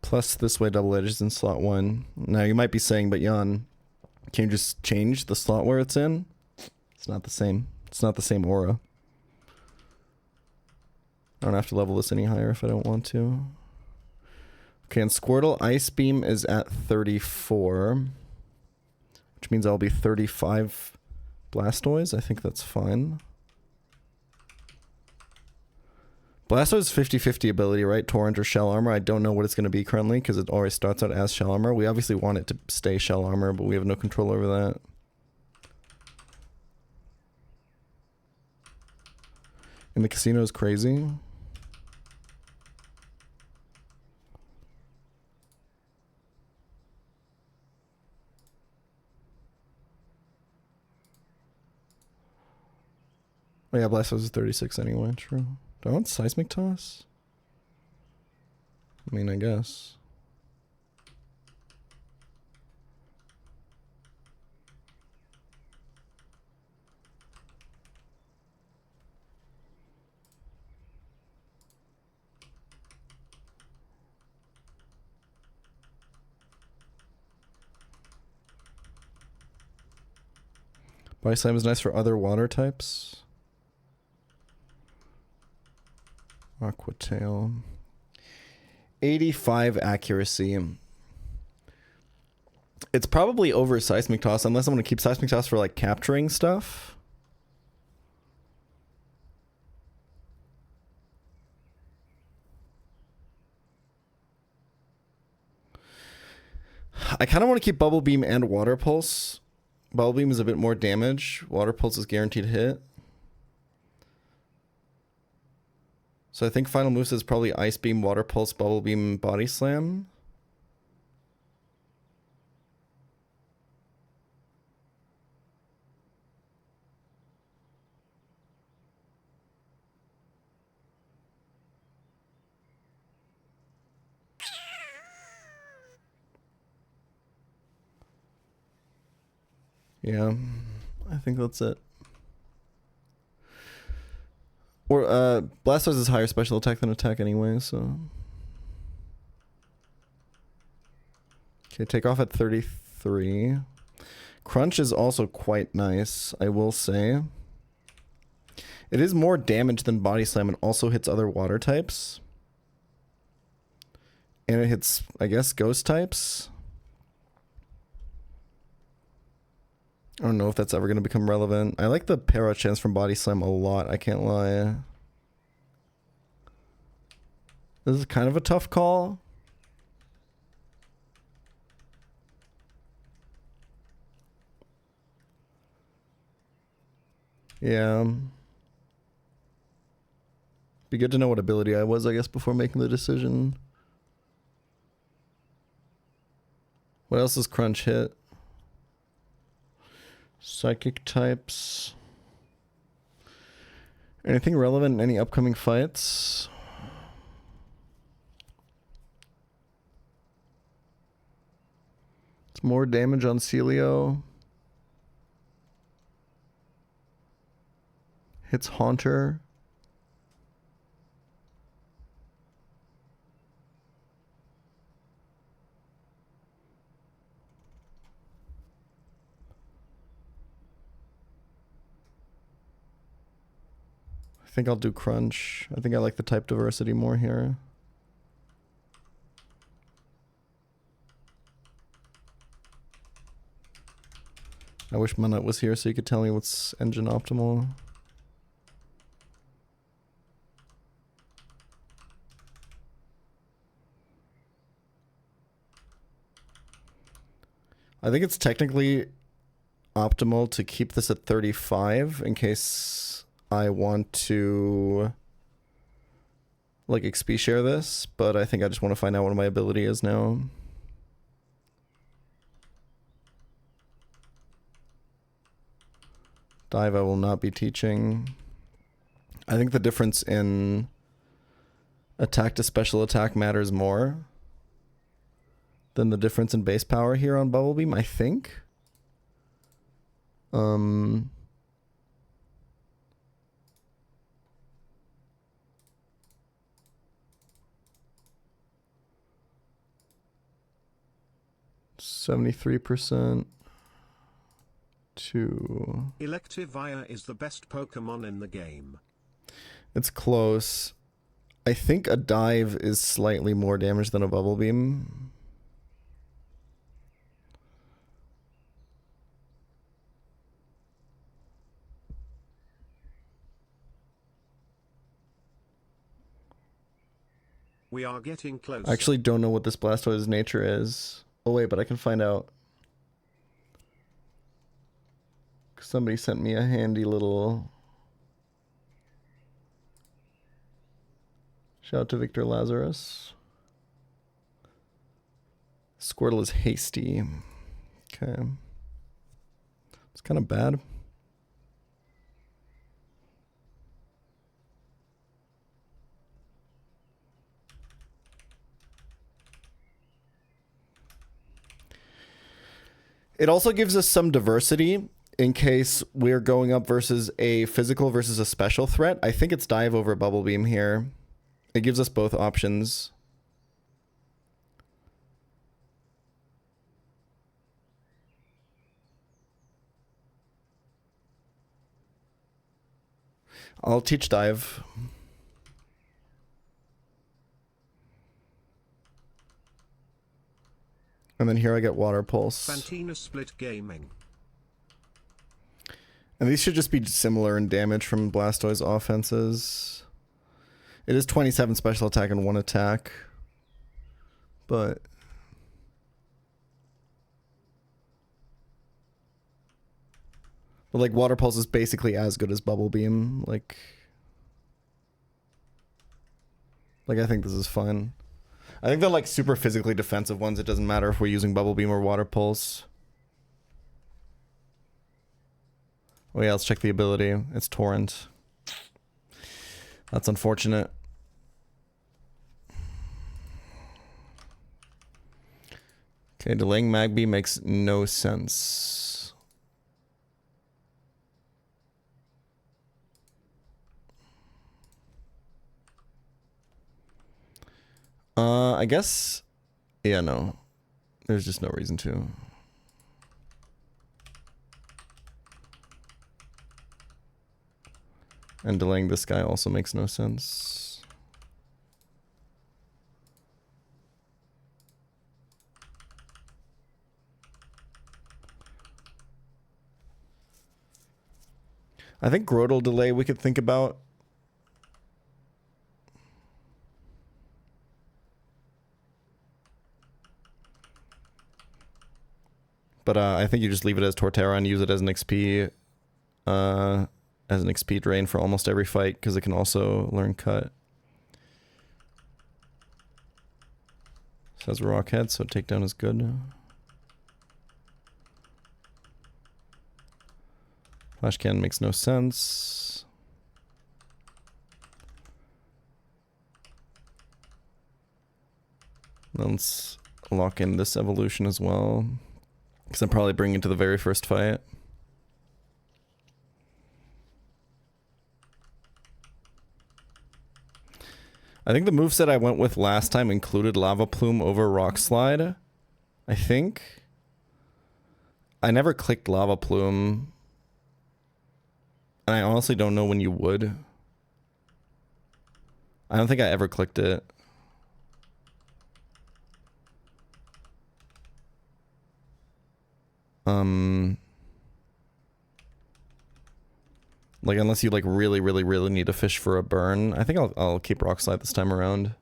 Plus this way double edge is in slot 1. Now you might be saying, but Jan, can you just change the slot where it's in? It's not the same. It's not the same aura. I don't have to level this any higher if I don't want to. Okay, and Squirtle Ice Beam is at 34, which means I'll be 35 Blastoise. I think that's fine. Blastoise 50-50 ability, right? Torrent or Shell Armor. I don't know what it's going to be currently because it always starts out as Shell Armor. We obviously want it to stay Shell Armor, but we have no control over that. And the casino is crazy. Oh yeah, Blastoise is 36 anyway, true. Do I want Seismic Toss? I mean, I guess. Body Slam is nice for other water types. Aqua Tail. 85 accuracy. It's probably over Seismic Toss unless I'm going to keep Seismic Toss for like capturing stuff. I kind of want to keep Bubble Beam and Water Pulse. Bubble Beam is a bit more damage. Water Pulse is guaranteed hit. So I think final moves is probably Ice Beam, Water Pulse, Bubble Beam, Body Slam. Yeah, I think that's it. Or Blastoise is higher special attack than attack anyway, so. Okay, take off at 33. Crunch is also quite nice, I will say. It is more damage than Body Slam and also hits other water types. And it hits, I guess, ghost types. I don't know if that's ever going to become relevant. I like the para chance from Body Slam a lot, I can't lie. This is kind of a tough call. Yeah. Be good to know what ability I was, I guess, before making the decision. What else does Crunch hit? Psychic types. Anything relevant in any upcoming fights? It's more damage on Celio. Hits Haunter. I think I'll do Crunch. I think I like the type diversity more here. I wish Manut was here so you could tell me what's engine optimal. I think it's technically optimal to keep this at 35 in case I want to like XP share this, but I think I just want to find out what my ability is now. Dive I will not be teaching. I think the difference in attack to special attack matters more than the difference in base power here on Bubble Beam, I think. 73% to... Electivire is the best Pokemon in the game. It's close. I think a dive is slightly more damage than a bubble beam. We are getting close. I actually don't know what this Blastoise's nature is. Oh wait, but I can find out. Somebody sent me a handy little... Shout out to Victor Lazarus. Squirtle is hasty. Okay. It's kind of bad. It also gives us some diversity in case we're going up versus a physical versus a special threat. I think it's dive over bubble beam here. It gives us both options. I'll teach dive. And then here I get water pulse. Fantina split gaming. And these should just be similar in damage from Blastoise offenses. It is 27 special attack and 1 attack. But like water pulse is basically as good as bubble beam. Like I think this is fine. I think they're like super physically defensive ones. It doesn't matter if we're using bubble beam or water pulse. Oh yeah, let's check the ability. It's torrent. That's unfortunate. Okay, delaying Magby makes no sense. I guess... Yeah, no. There's just no reason to. And delaying this guy also makes no sense. I think Grotle delay we could think about. But I think you just leave it as Torterra and use it as an XP, drain for almost every fight, because it can also learn Cut. Says Rockhead, so takedown is good. Flash Cannon makes no sense. Let's lock in this evolution as well. Because I'm probably bringing it to the very first fight. I think the moveset I went with last time included Lava Plume over Rock Slide. I think. I never clicked Lava Plume. And I honestly don't know when you would. I don't think I ever clicked it. Like unless you like really need to fish for a burn. I think I'll keep Rock Slide this time around.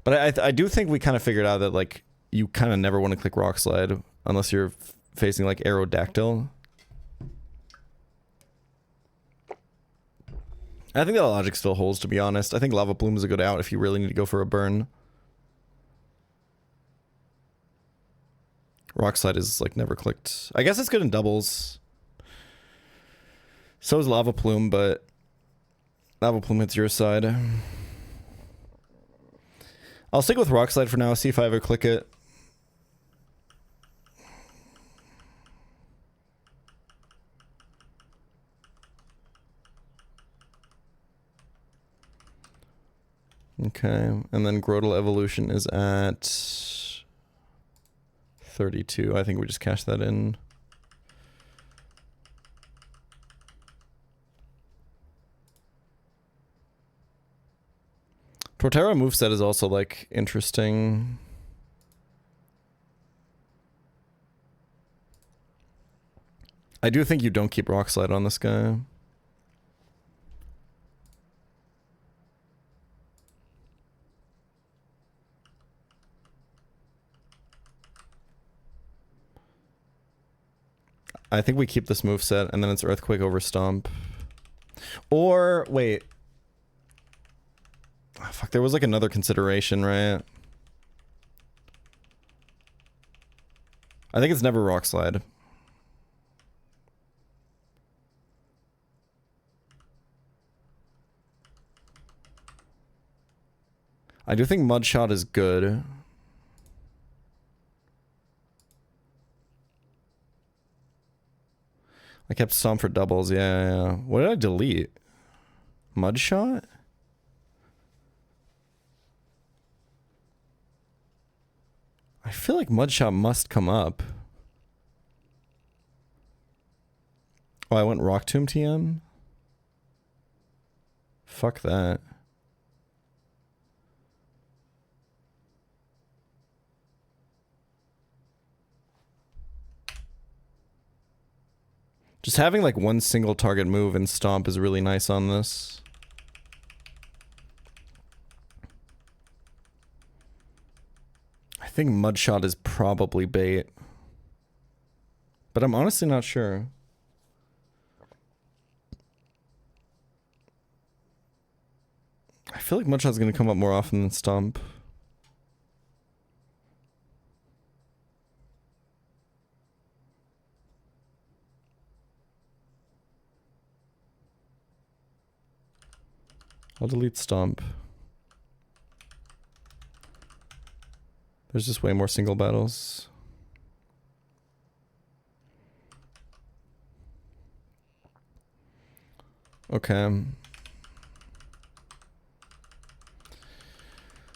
But I do think we kind of figured out that like you kind of never want to click Rock Slide unless you're facing like Aerodactyl. I think that logic still holds, to be honest. I think Lava Plume is a good out if you really need to go for a burn. Rock Slide is like never clicked. I guess it's good in doubles. So is Lava Plume, but Lava Plume hits your side. I'll stick with Rock Slide for now, see if I ever click it. Okay, and then Grotle Evolution is at 32. I think we just cash that in. Protera moveset is also like interesting. I do think you don't keep Rock Slide on this guy. I think we keep this moveset and then it's Earthquake over Stomp. Or, wait. Oh, fuck, there was like another consideration, right? I think it's never Rock Slide. I do think Mud Shot is good. I kept Stomp for doubles, yeah. What did I delete? Mud Shot? I feel like Mud Shot must come up. Oh, I went Rock Tomb TM? Fuck that. Just having like one single target move and Stomp is really nice on this. I think Mudshot is probably bait. But I'm honestly not sure. I feel like Mudshot's gonna come up more often than Stomp. I'll delete Stomp. There's just way more single battles. Okay.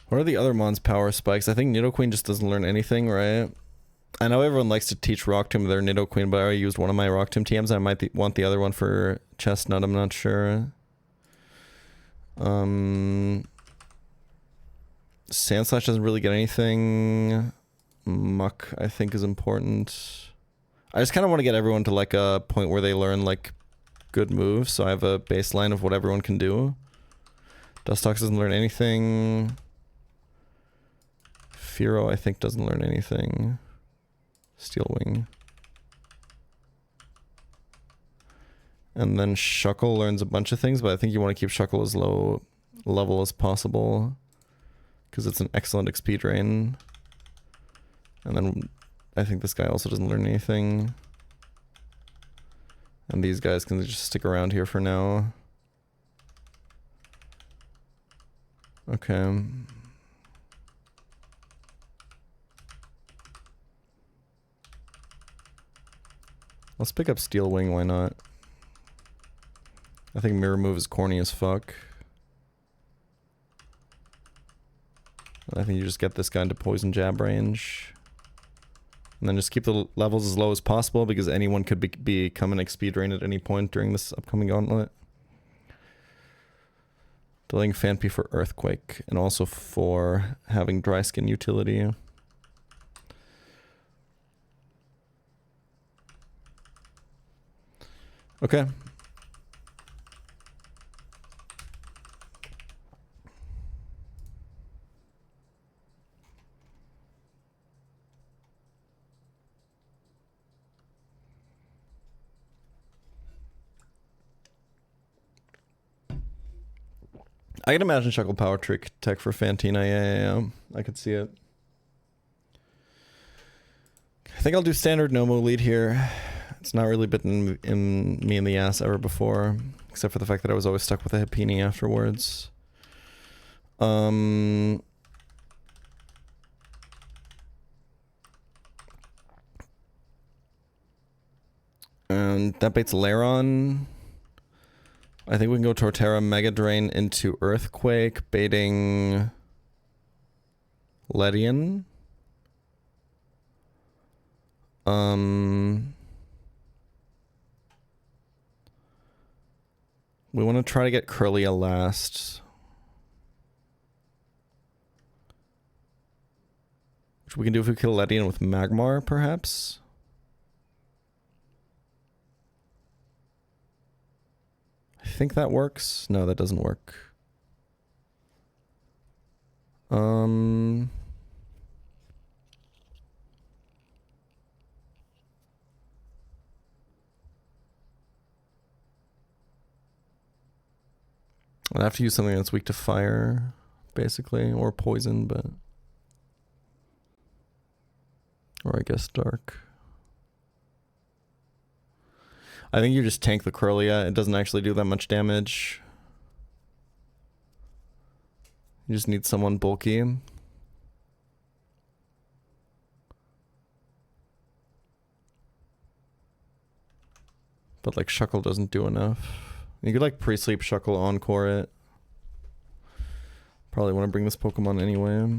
What are the other Mon's power spikes? I think Nidoqueen just doesn't learn anything, right? I know everyone likes to teach Rock Tomb their Nidoqueen, but I already used one of my Rock Tomb TMs. I might want the other one for Chestnut, I'm not sure. Sandslash doesn't really get anything. Muck, I think, is important. I just kind of want to get everyone to like a point where they learn like good moves, so I have a baseline of what everyone can do. Dustox doesn't learn anything. Fearow, I think, doesn't learn anything. Steel Wing. And then Shuckle learns a bunch of things, but I think you want to keep Shuckle as low level as possible, because it's an excellent XP drain. And then I think this guy also doesn't learn anything. And these guys can just stick around here for now. Okay. Let's pick up Steel Wing, why not? I think Mirror Move is corny as fuck. I think you just get this guy into Poison Jab range. And then just keep the levels as low as possible, because anyone could become an XP drain at any point during this upcoming gauntlet. Delaying Fanpy for Earthquake, and also for having Dry Skin utility. Okay. I can imagine Shuckle Power Trick tech for Fantina, yeah. I could see it. I think I'll do standard Nomo lead here. It's not really bitten me in the ass ever before, except for the fact that I was always stuck with a Hipini afterwards. And that baits Lairon. I think we can go Torterra Mega Drain into Earthquake, baiting Ledian. We want to try to get Curlia last. Which we can do if we kill Ledian with Magmar, perhaps. I think that works. No, that doesn't work. I'd have to use something that's weak to fire, basically, or poison, but... Or I guess dark. I think you just tank the Corellia. It doesn't actually do that much damage. You just need someone bulky. But like Shuckle doesn't do enough. You could like pre-sleep Shuckle encore it. Probably want to bring this Pokemon anyway.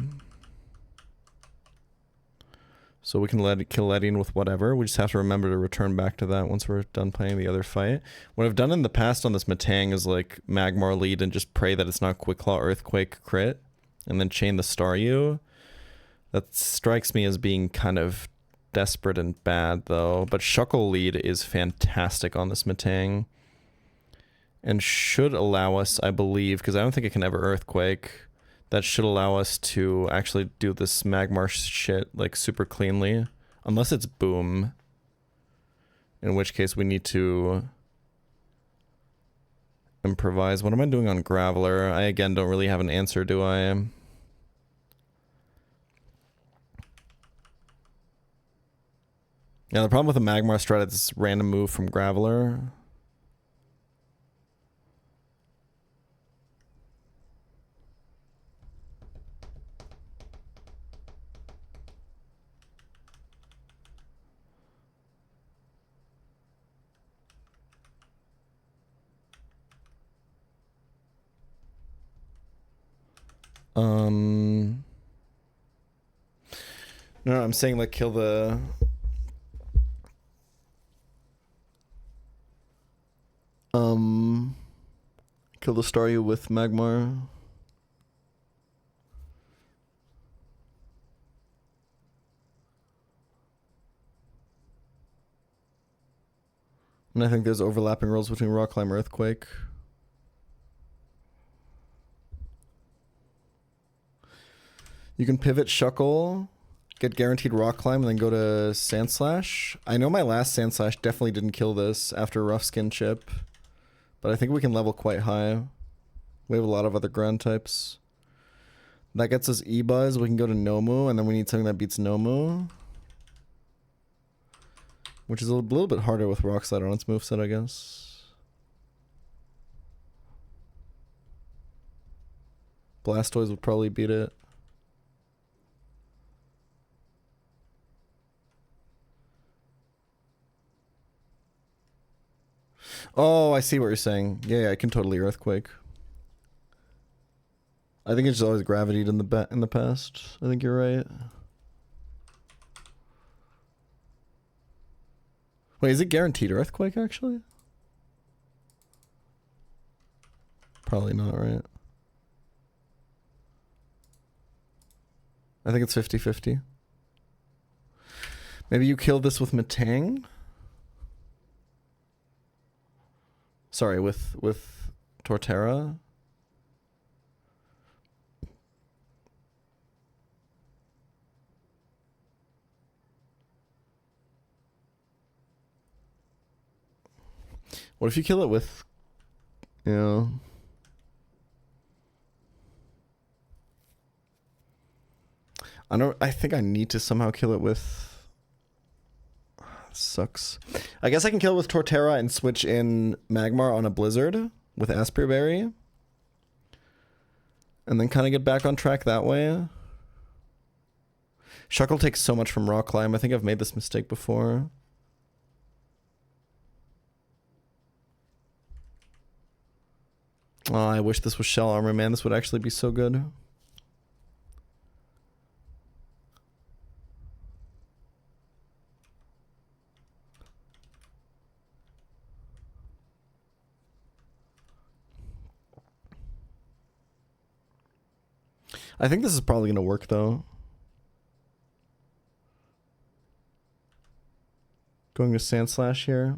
So we can kill Ledian with whatever. We just have to remember to return back to that once we're done playing the other fight. What I've done in the past on this Metang is like Magmar lead and just pray that it's not Quick Claw Earthquake crit. And then chain the Staryu. That strikes me as being kind of desperate and bad though. But Shuckle lead is fantastic on this Metang. And should allow us, I believe, because I don't think it can ever Earthquake. That should allow us to actually do this Magmar shit like super cleanly. Unless it's Boom. In which case we need to improvise. What am I doing on Graveler? I again don't really have an answer, do I? Yeah, the problem with a Magmar strat is this random move from Graveler. No, I'm saying like kill the Staryu with Magmar. And I think there's overlapping roles between Rock Climb and Earthquake. You can pivot Shuckle, get guaranteed Rock Climb, and then go to Sand Slash. I know my last Sand Slash definitely didn't kill this after Rough Skin Chip, but I think we can level quite high. We have a lot of other ground types. That gets us E-Buzz. We can go to Nomu, and then we need something that beats Nomu. Which is a little bit harder with Rock Slide on its moveset, I guess. Blastoise would probably beat it. Oh, I see what you're saying. Yeah, I can totally Earthquake. I think it's just always gravitated in the past. I think you're right. Wait, is it guaranteed Earthquake actually? Probably not, right? I think it's 50-50. Maybe you kill this with Metang? Sorry, with Torterra? What if you kill it with, you know... I think I need to somehow kill it with... Sucks. I guess I can kill it with Torterra and switch in Magmar on a Blizzard with Aspear Berry. And then kind of get back on track that way. Shuckle takes so much from Rock Climb. I think I've made this mistake before. Oh, I wish this was Shell Armor, man. This would actually be so good. I think this is probably going to work, though. Going to Sand Slash here.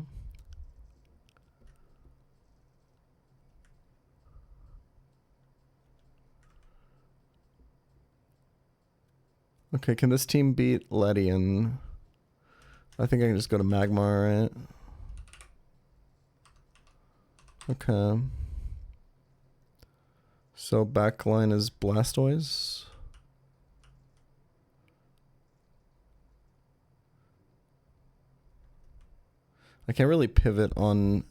Okay, can this team beat Ledian? I think I can just go to Magmar, right? Okay. So backline is Blastoise. I can't really pivot on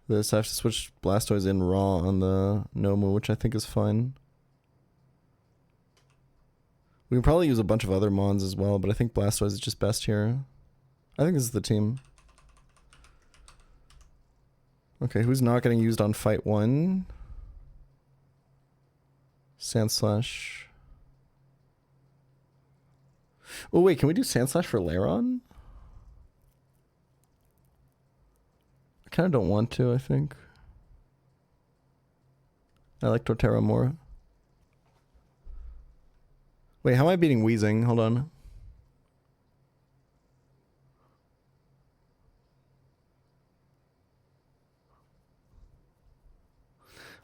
this. I have to switch Blastoise in raw on the Nomu, which I think is fine. We can probably use a bunch of other Mons as well, but I think Blastoise is just best here. I think this is the team. Okay, who's not getting used on fight 1? Sandslash. Oh wait, can we do Sandslash for Lairon? I kind of don't want to, I think. I like Torterra more. Wait, how am I beating Weezing? Hold on.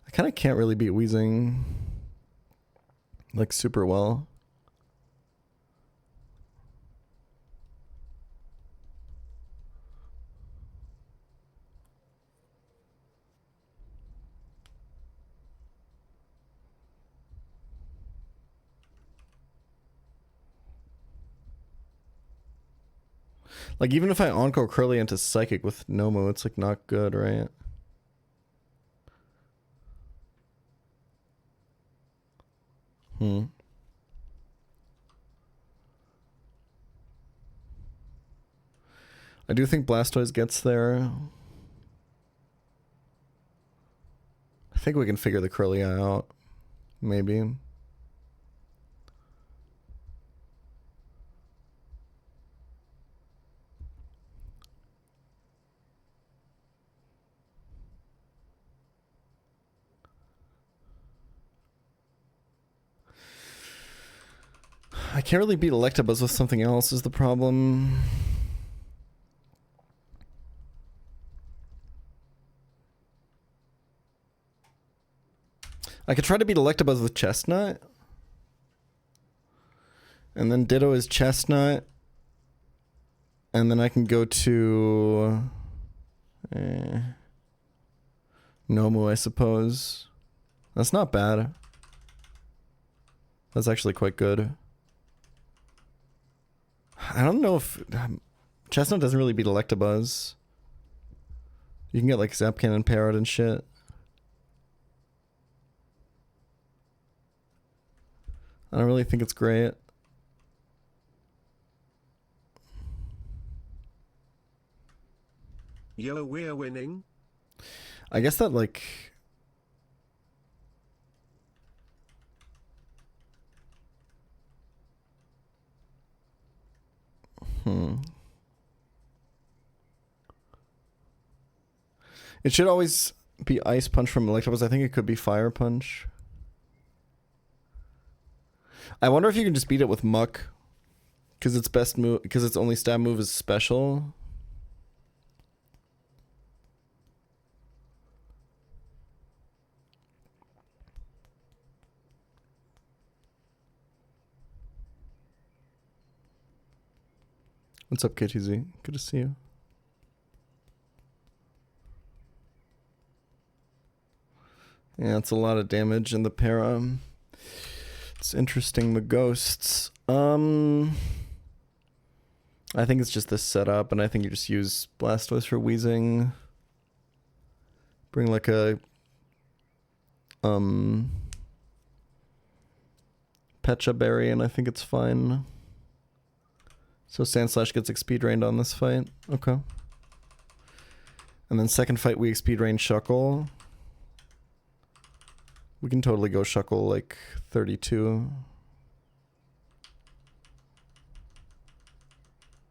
I kind of can't really beat Weezing like super well. Like, even if I Onco Curly into Psychic with Nomu, it's, like, not good, right? I do think Blastoise gets there. I think we can figure the Curlia out. Maybe. I can't really beat Electabuzz with something else is the problem. I could try to beat Electabuzz with Chestnut. And then Ditto is Chestnut. And then I can go to... Nomu, I suppose. That's not bad. That's actually quite good. I don't know if... Chestnut doesn't really beat Electabuzz. You can get like Zap Cannon Parrot and shit. I don't really think it's great. Yo, we're winning. I guess that like... It should always be Ice Punch from Electabuzz. I think it could be Fire Punch. I wonder if you can just beat it with Muck. Because its best move, because its only stab move is special. What's up, KTZ? Good to see you. Yeah, it's a lot of damage in the para. It's interesting, the ghosts. I think it's just this setup, and I think you just use Blastoise for Weezing. Bring like a Pecha Berry, and I think it's fine. So Sandslash gets XP drained on this fight. Okay. And then second fight we XP drain Shuckle. We can totally go Shuckle like 32.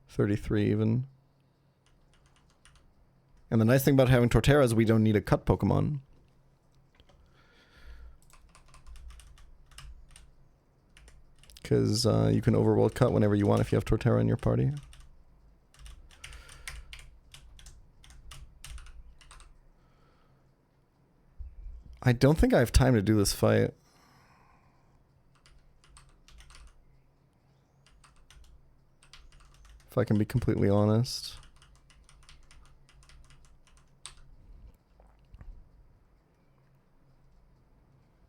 33 even. And the nice thing about having Torterra is we don't need a cut Pokemon. Because you can overworld cut whenever you want if you have Torterra in your party. I don't think I have time to do this fight. If I can be completely honest.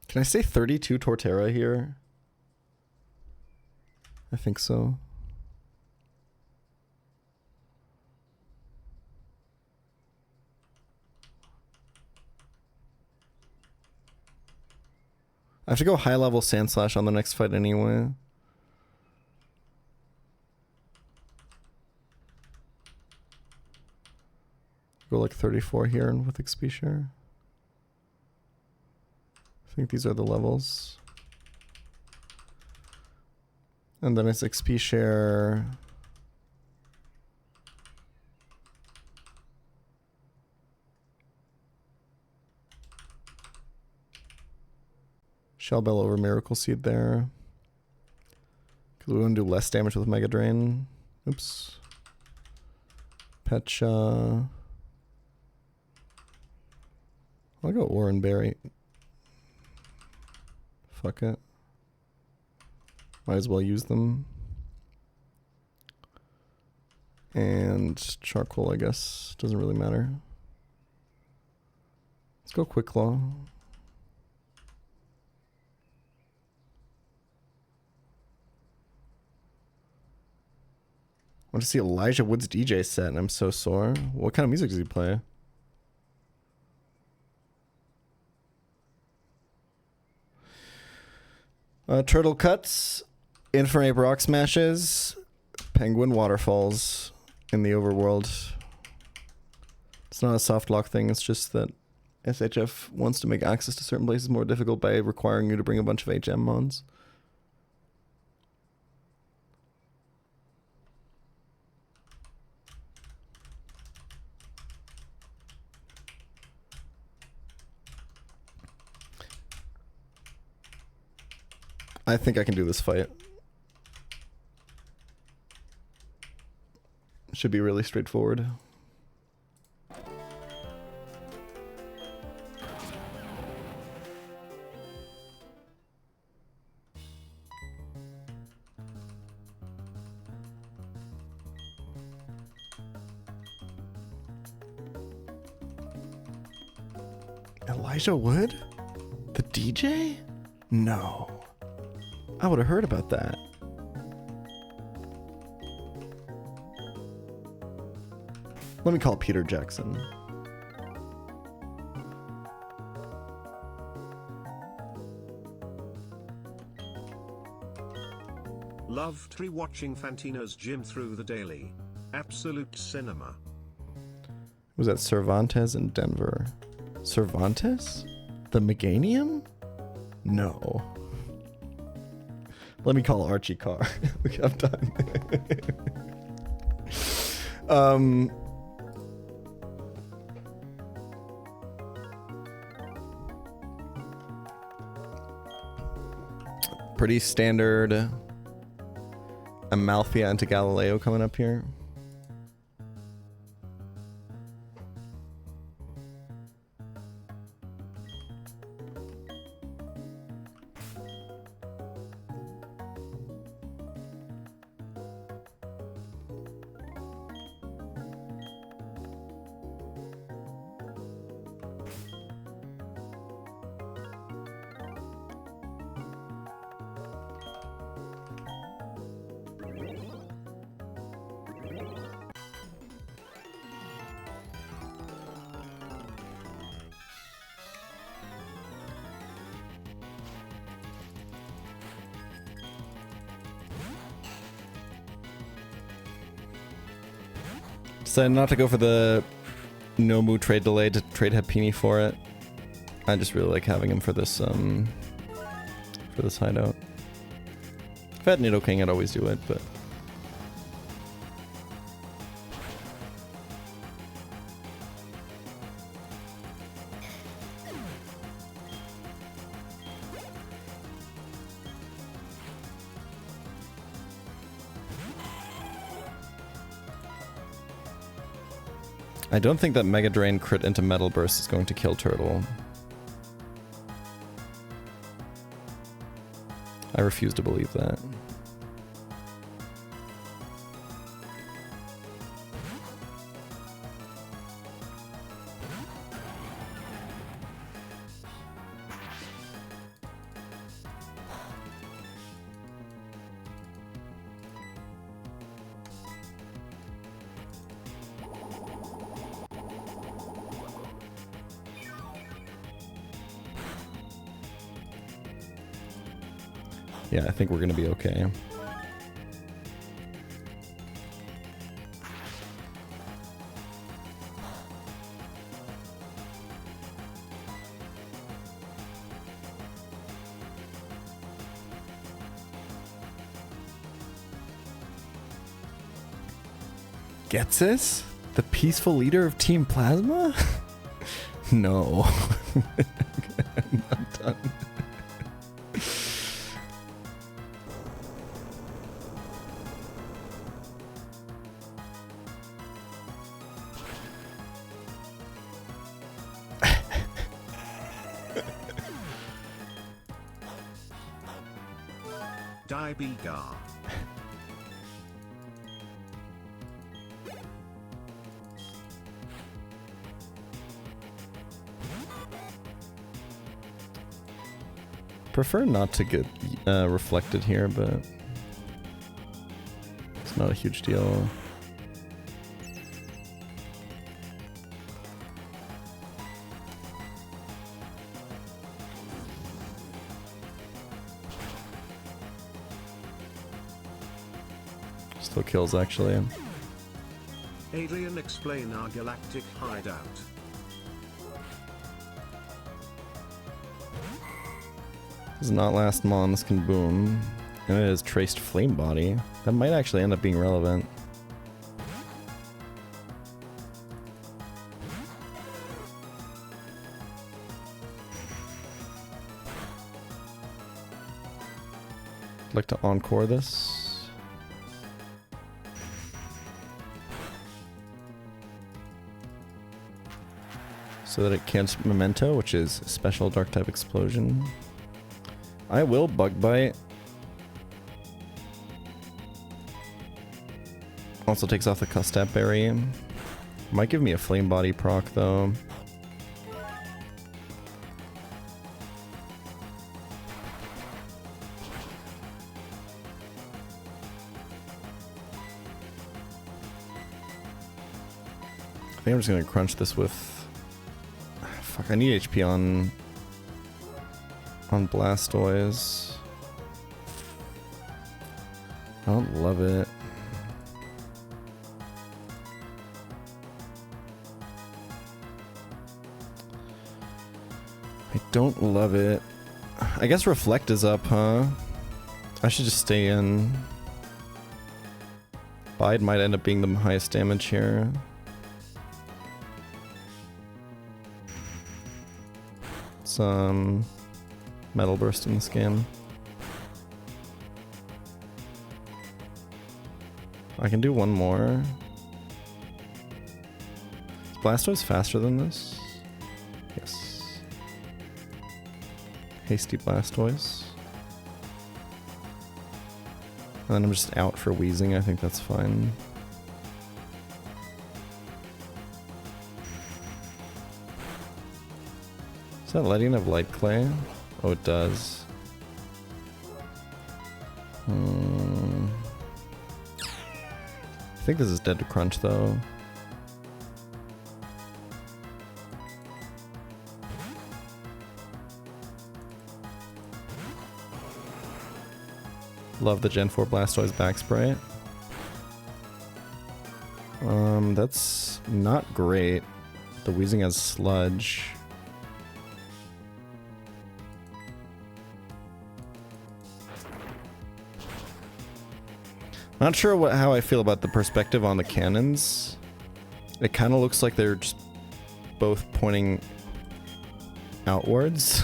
Can I say 32 Torterra here? I think so. I have to go high level Sand Slash on the next fight anyway. Go like 34 here and with XP share. I think these are the levels. And then it's XP share. Shell Bell over Miracle Seed there. Because we want to do less damage with Mega Drain. Oops. pChal. I'll go Oran Berry. Fuck it. Might as well use them. And Charcoal, I guess. Doesn't really matter. Let's go Quick Claw. I want to see Elijah Wood's DJ set, and I'm so sore. What kind of music does he play? Turtle Cuts, Infernape Rock Smashes, Penguin Waterfalls in the overworld. It's not a soft lock thing, it's just that SHF wants to make access to certain places more difficult by requiring you to bring a bunch of HM mons. I think I can do this fight. Should be really straightforward. Elijah Wood? The DJ? No. I would have heard about that. Let me call Peter Jackson. Loved rewatching Fantino's gym through the daily. Absolute cinema. Was that Cervantes in Denver? Cervantes? The Meganium? No. Let me call Archie Carr. We have time. Pretty standard Amalthea into Galileo coming up here. Decided not to go for the Nomu trade delay to trade Hapini for it. I just really like having him for this hideout. If I had Nidoking, I'd always do it, but I don't think that Mega Drain crit into Metal Burst is going to kill Turtle. I refuse to believe that. Yeah, I think we're gonna be okay. Gets this? The peaceful leader of Team Plasma? No. I'm not done. Daibigar. Prefer not to get reflected here, but it's not a huge deal. Still kills, actually. Adrian, explain our galactic hideout. This is not last mon, this can boom. And it is traced flame body. That might actually end up being relevant. I'd like to encore this. So that it can't memento, which is special dark type explosion. I will bug bite. Also takes off the Custap berry. Might give me a flame body proc though. I think I'm just gonna crunch this with. Fuck, I need HP on Blastoise. I don't love it. I don't love it. I guess Reflect is up, huh? I should just stay in. Bide might end up being the highest damage here. Some Metal Burst in this game. I can do one more. Is Blastoise faster than this? Yes. Hasty Blastoise. And then I'm just out for wheezing, I think that's fine. Does that letting have Light Clay? Oh, it does. I think this is dead to crunch, though. Love the Gen 4 Blastoise back spray. That's not great. The wheezing has sludge. Not sure how I feel about the perspective on the cannons. It kind of looks like they're just both pointing outwards.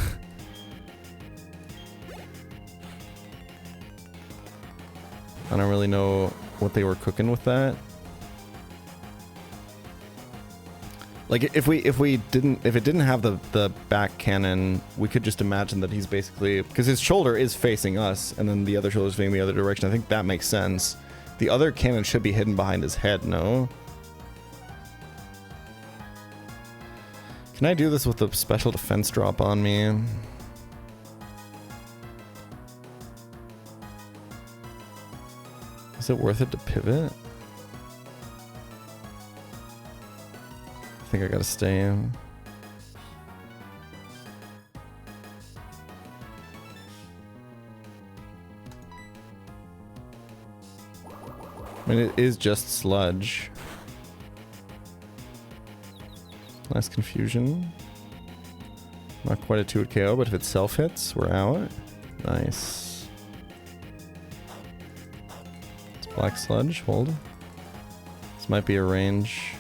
I don't really know what they were cooking with that. Like if it didn't have the back cannon, we could just imagine that he's basically, because his shoulder is facing us and then the other shoulder is facing the other direction. I think that makes sense. The other cannon should be hidden behind his head, no? Can I do this with the special defense drop on me? Is it worth it to pivot? I think I gotta stay in. I mean, it is just sludge. Nice confusion. Not quite a 2-hit KO, but if it self-hits, we're out. Nice. It's black sludge, hold. This might be a range.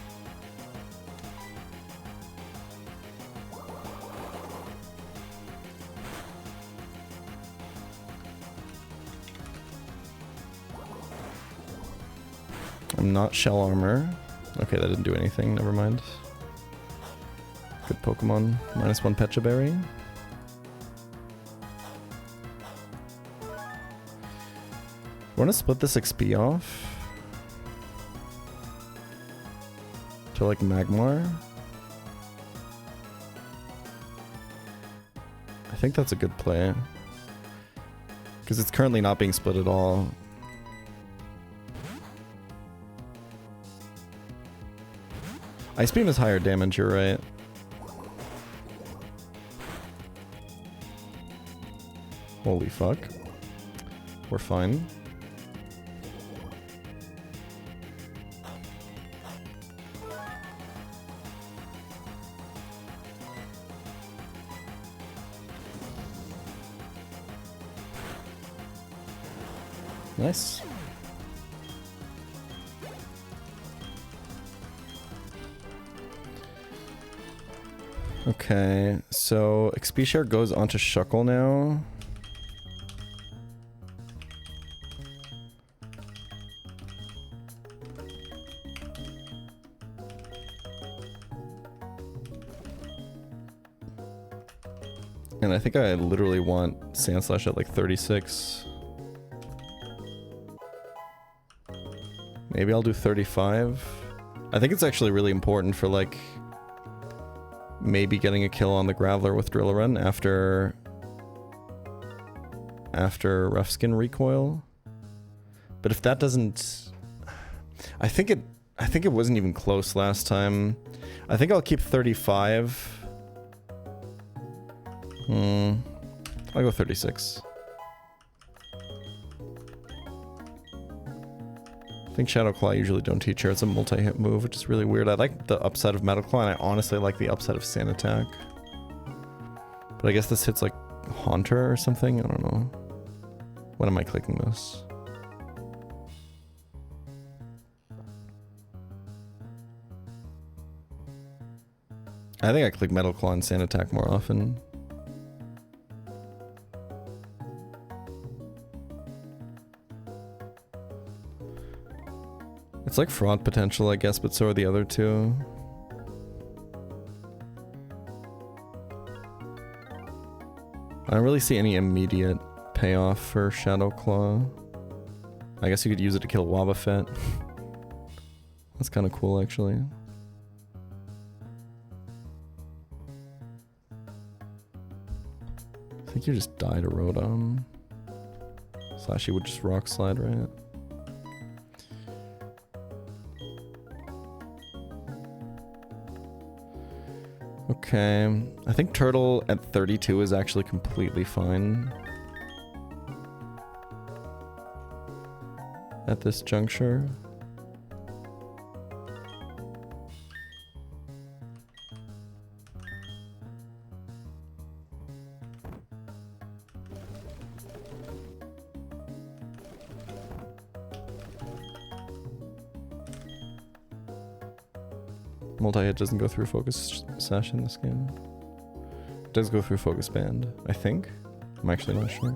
I'm not shell armor. Okay, that didn't do anything, never mind. Good Pokemon. -1 Pecha Berry. Want to split this XP off? To like Magmar? I think that's a good play. Because it's currently not being split at all. Ice Beam is higher damage, you're right. Holy fuck. We're fine. Nice. Okay, so XP share goes onto Shuckle now. And I think I literally want Sandslash at like 36. Maybe I'll do 35. I think it's actually really important for like maybe getting a kill on the Graveler with Drillrun after Rough Skin recoil. But if that doesn't, I think it wasn't even close last time. I think I'll keep 35. I'll go 36. I think Shadow Claw usually don't teach her. It's a multi-hit move, which is really weird. I like the upside of Metal Claw, and I honestly like the upside of Sand Attack. But I guess this hits like Haunter or something? I don't know. When am I clicking this? I think I click Metal Claw and Sand Attack more often. It's like fraud potential, I guess, but so are the other two. I don't really see any immediate payoff for Shadow Claw. I guess you could use it to kill Wobbuffet. That's kind of cool, actually. I think you just die to Rotom. Slash, you would just Rock Slide, right? Okay, I think Turtle at 32 is actually completely fine at this juncture. Multi-hit doesn't go through Focus Sash in this game. It does go through Focus Band, I think. I'm actually not sure.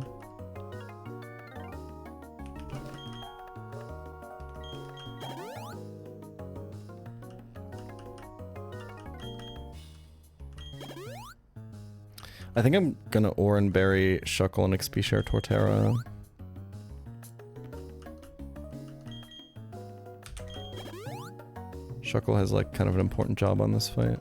I think I'm gonna Oranberry, Shuckle, and XP share Torterra. Shuckle has like kind of an important job on this fight.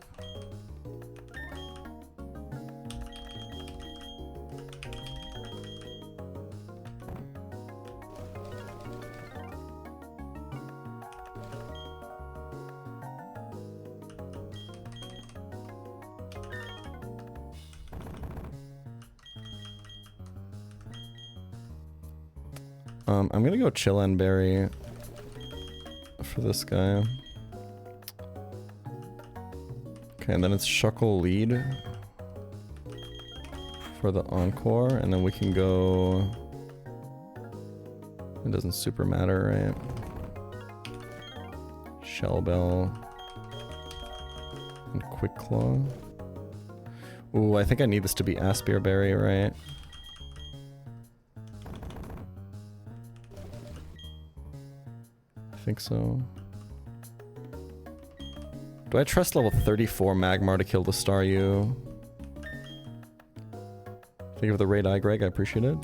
I'm gonna go Chillenberry for this guy. Okay, and then it's Shuckle lead for the Encore, and then we can go... It doesn't super matter, right? Shell Bell and Quick Claw. Ooh, I think I need this to be Aspearberry, right? I think so. Do I trust level 34 Magmar to kill the Staryu? Thank you for the raid, Greg. I appreciate it.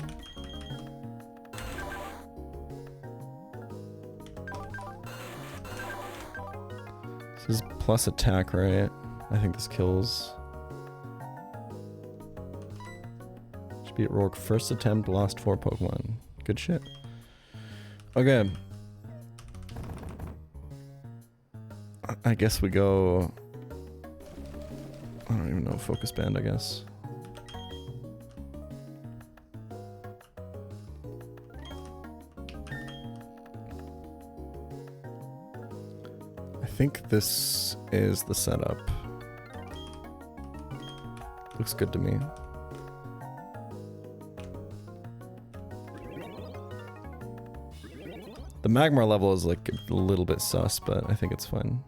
This is plus attack, right? I think this kills. Should be at Rourke. First attempt, lost 4 Pokemon. Good shit. Okay. I guess we go... I don't even know, Focus Band, I guess. I think this is the setup. Looks good to me. The Magmar level is like a little bit sus, but I think it's fine.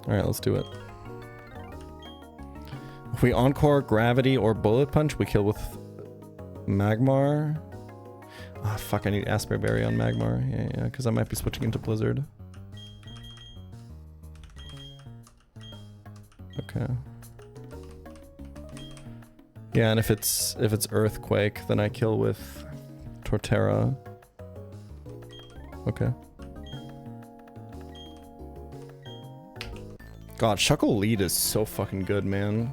Alright, let's do it. If we Encore, Gravity, or Bullet Punch, we kill with Magmar. Ah, fuck, I need Aspearberry on Magmar. Yeah, because I might be switching into Blizzard. Okay. Yeah, and if it's Earthquake, then I kill with Torterra. Okay. God, Shuckle lead is so fucking good, man.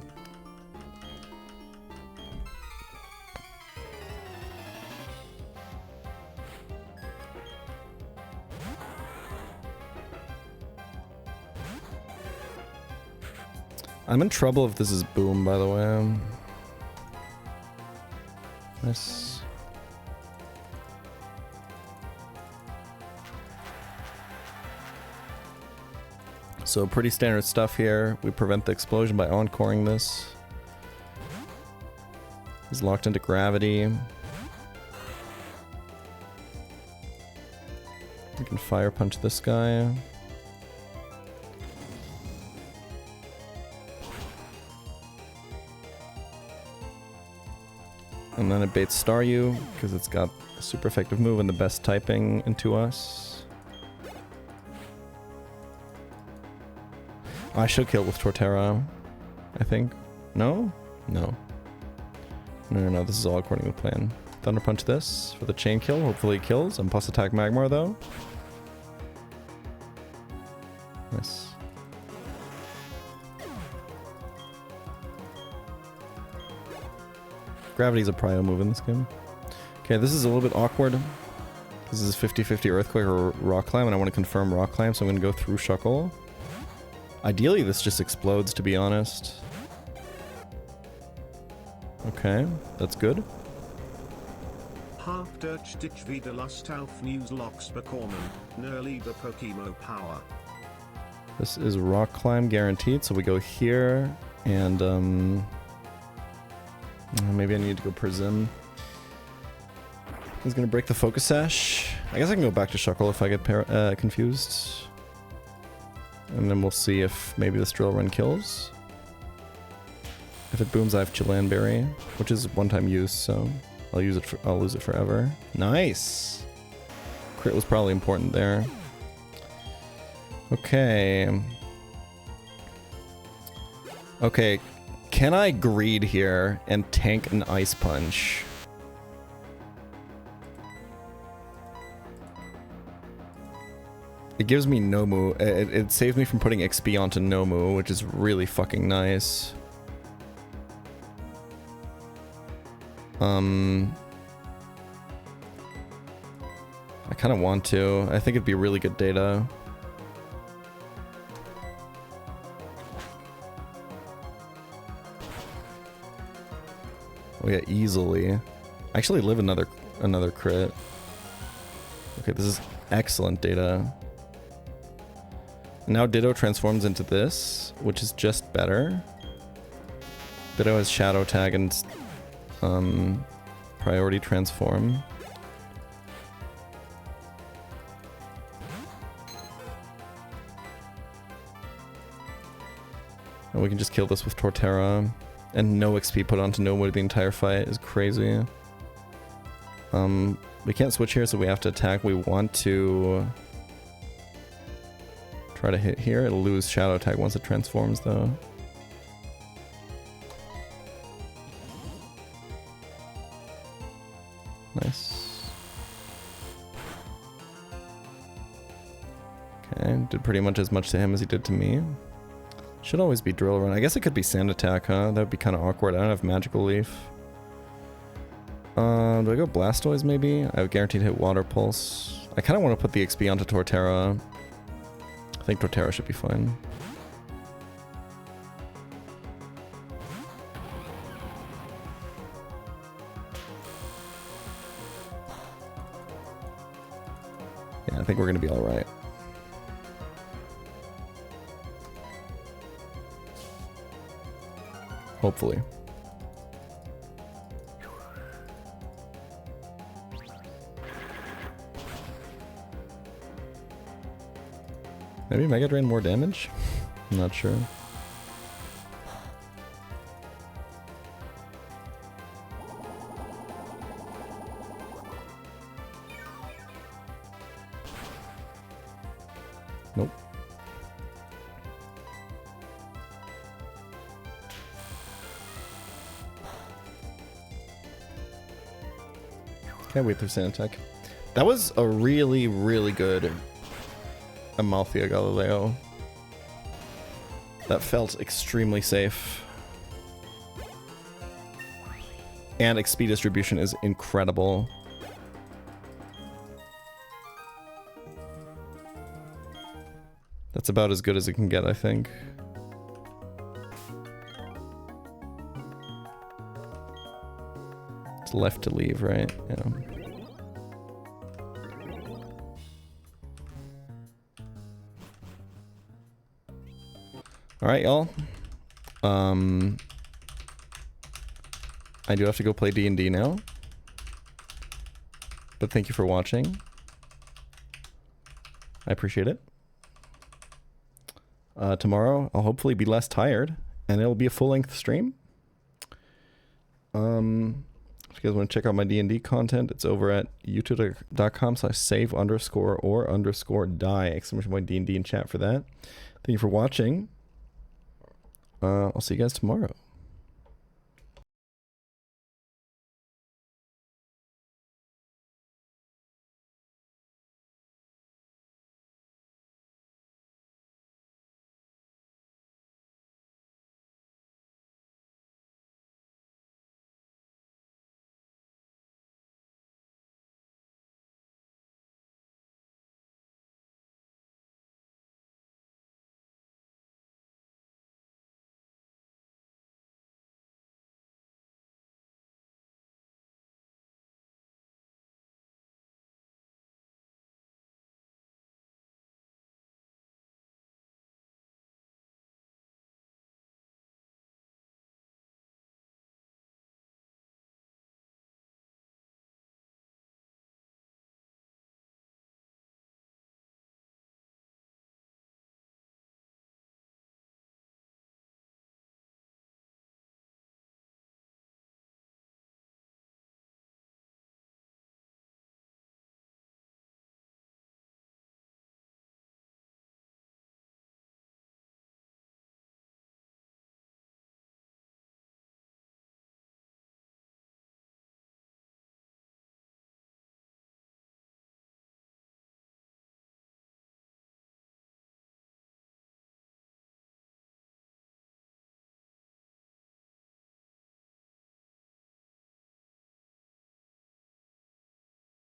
I'm in trouble if this is Boom, by the way. Nice. So pretty standard stuff here. We prevent the explosion by encoring this. He's locked into Gravity. We can Fire Punch this guy. And then it baits Staryu, because it's got a super effective move and the best typing into us. I should kill with Torterra, I think. No? No. No, this is all according to plan. Thunder Punch this for the chain kill. Hopefully it kills. And plus attack Magmar, though. Nice. Gravity's a prio move in this game. Okay, this is a little bit awkward. This is 50-50 Earthquake or Rock Climb, and I want to confirm Rock Climb, so I'm going to go through Shuckle. Ideally, this just explodes, to be honest. Okay, that's good. Half durch dich wieder Lust auf Nuzlocke bekommen, nur lieber Pokemo Power. This is Rock Climb guaranteed, so we go here, and maybe I need to go Prism. He's gonna break the Focus Sash. I guess I can go back to Shuckle if I get confused. And then we'll see if maybe this drill run kills. If it booms, I have Chilan Berry, which is one-time use, so I'll use it. I'll lose it forever. Nice. Crit was probably important there. Okay. Okay. Can I greed here and tank an Ice Punch? It gives me Nomu. It saves me from putting XP onto Nomu, which is really fucking nice. I kind of want to. I think it'd be really good data. Oh yeah, easily. I actually live another crit. Okay, this is excellent data. Now Ditto transforms into this, which is just better. Ditto has Shadow Tag and Priority Transform. And we can just kill this with Torterra. And no XP put onto Nomu the entire fight is crazy. We can't switch here, so we have to attack. We want to try to hit here. It'll lose Shadow Tag once it transforms, though. Nice. Okay, did pretty much as much to him as he did to me. Should always be Drill Run. I guess it could be Sand Attack, huh? That would be kind of awkward. I don't have Magical Leaf. Do I go Blastoise, maybe? I have guaranteed hit Water Pulse. I kind of want to put the XP onto Torterra. I think Torterra should be fine. Yeah, I think we're going to be alright. Hopefully. Maybe Mega Drain more damage? I'm not sure. Nope. Can't wait through Sandtech. That was a really, really good Amalthea Galileo. That felt extremely safe. And XP distribution is incredible. That's about as good as it can get, I think. It's left to leave, right? Yeah. Alright, y'all. I do have to go play D&D now. But thank you for watching. I appreciate it. Tomorrow, I'll hopefully be less tired, and it'll be a full-length stream. If you guys want to check out my D&D content, it's over at youtube.com/save_or_die. Exclamation point D&D in chat for that. Thank you for watching. I'll see you guys tomorrow.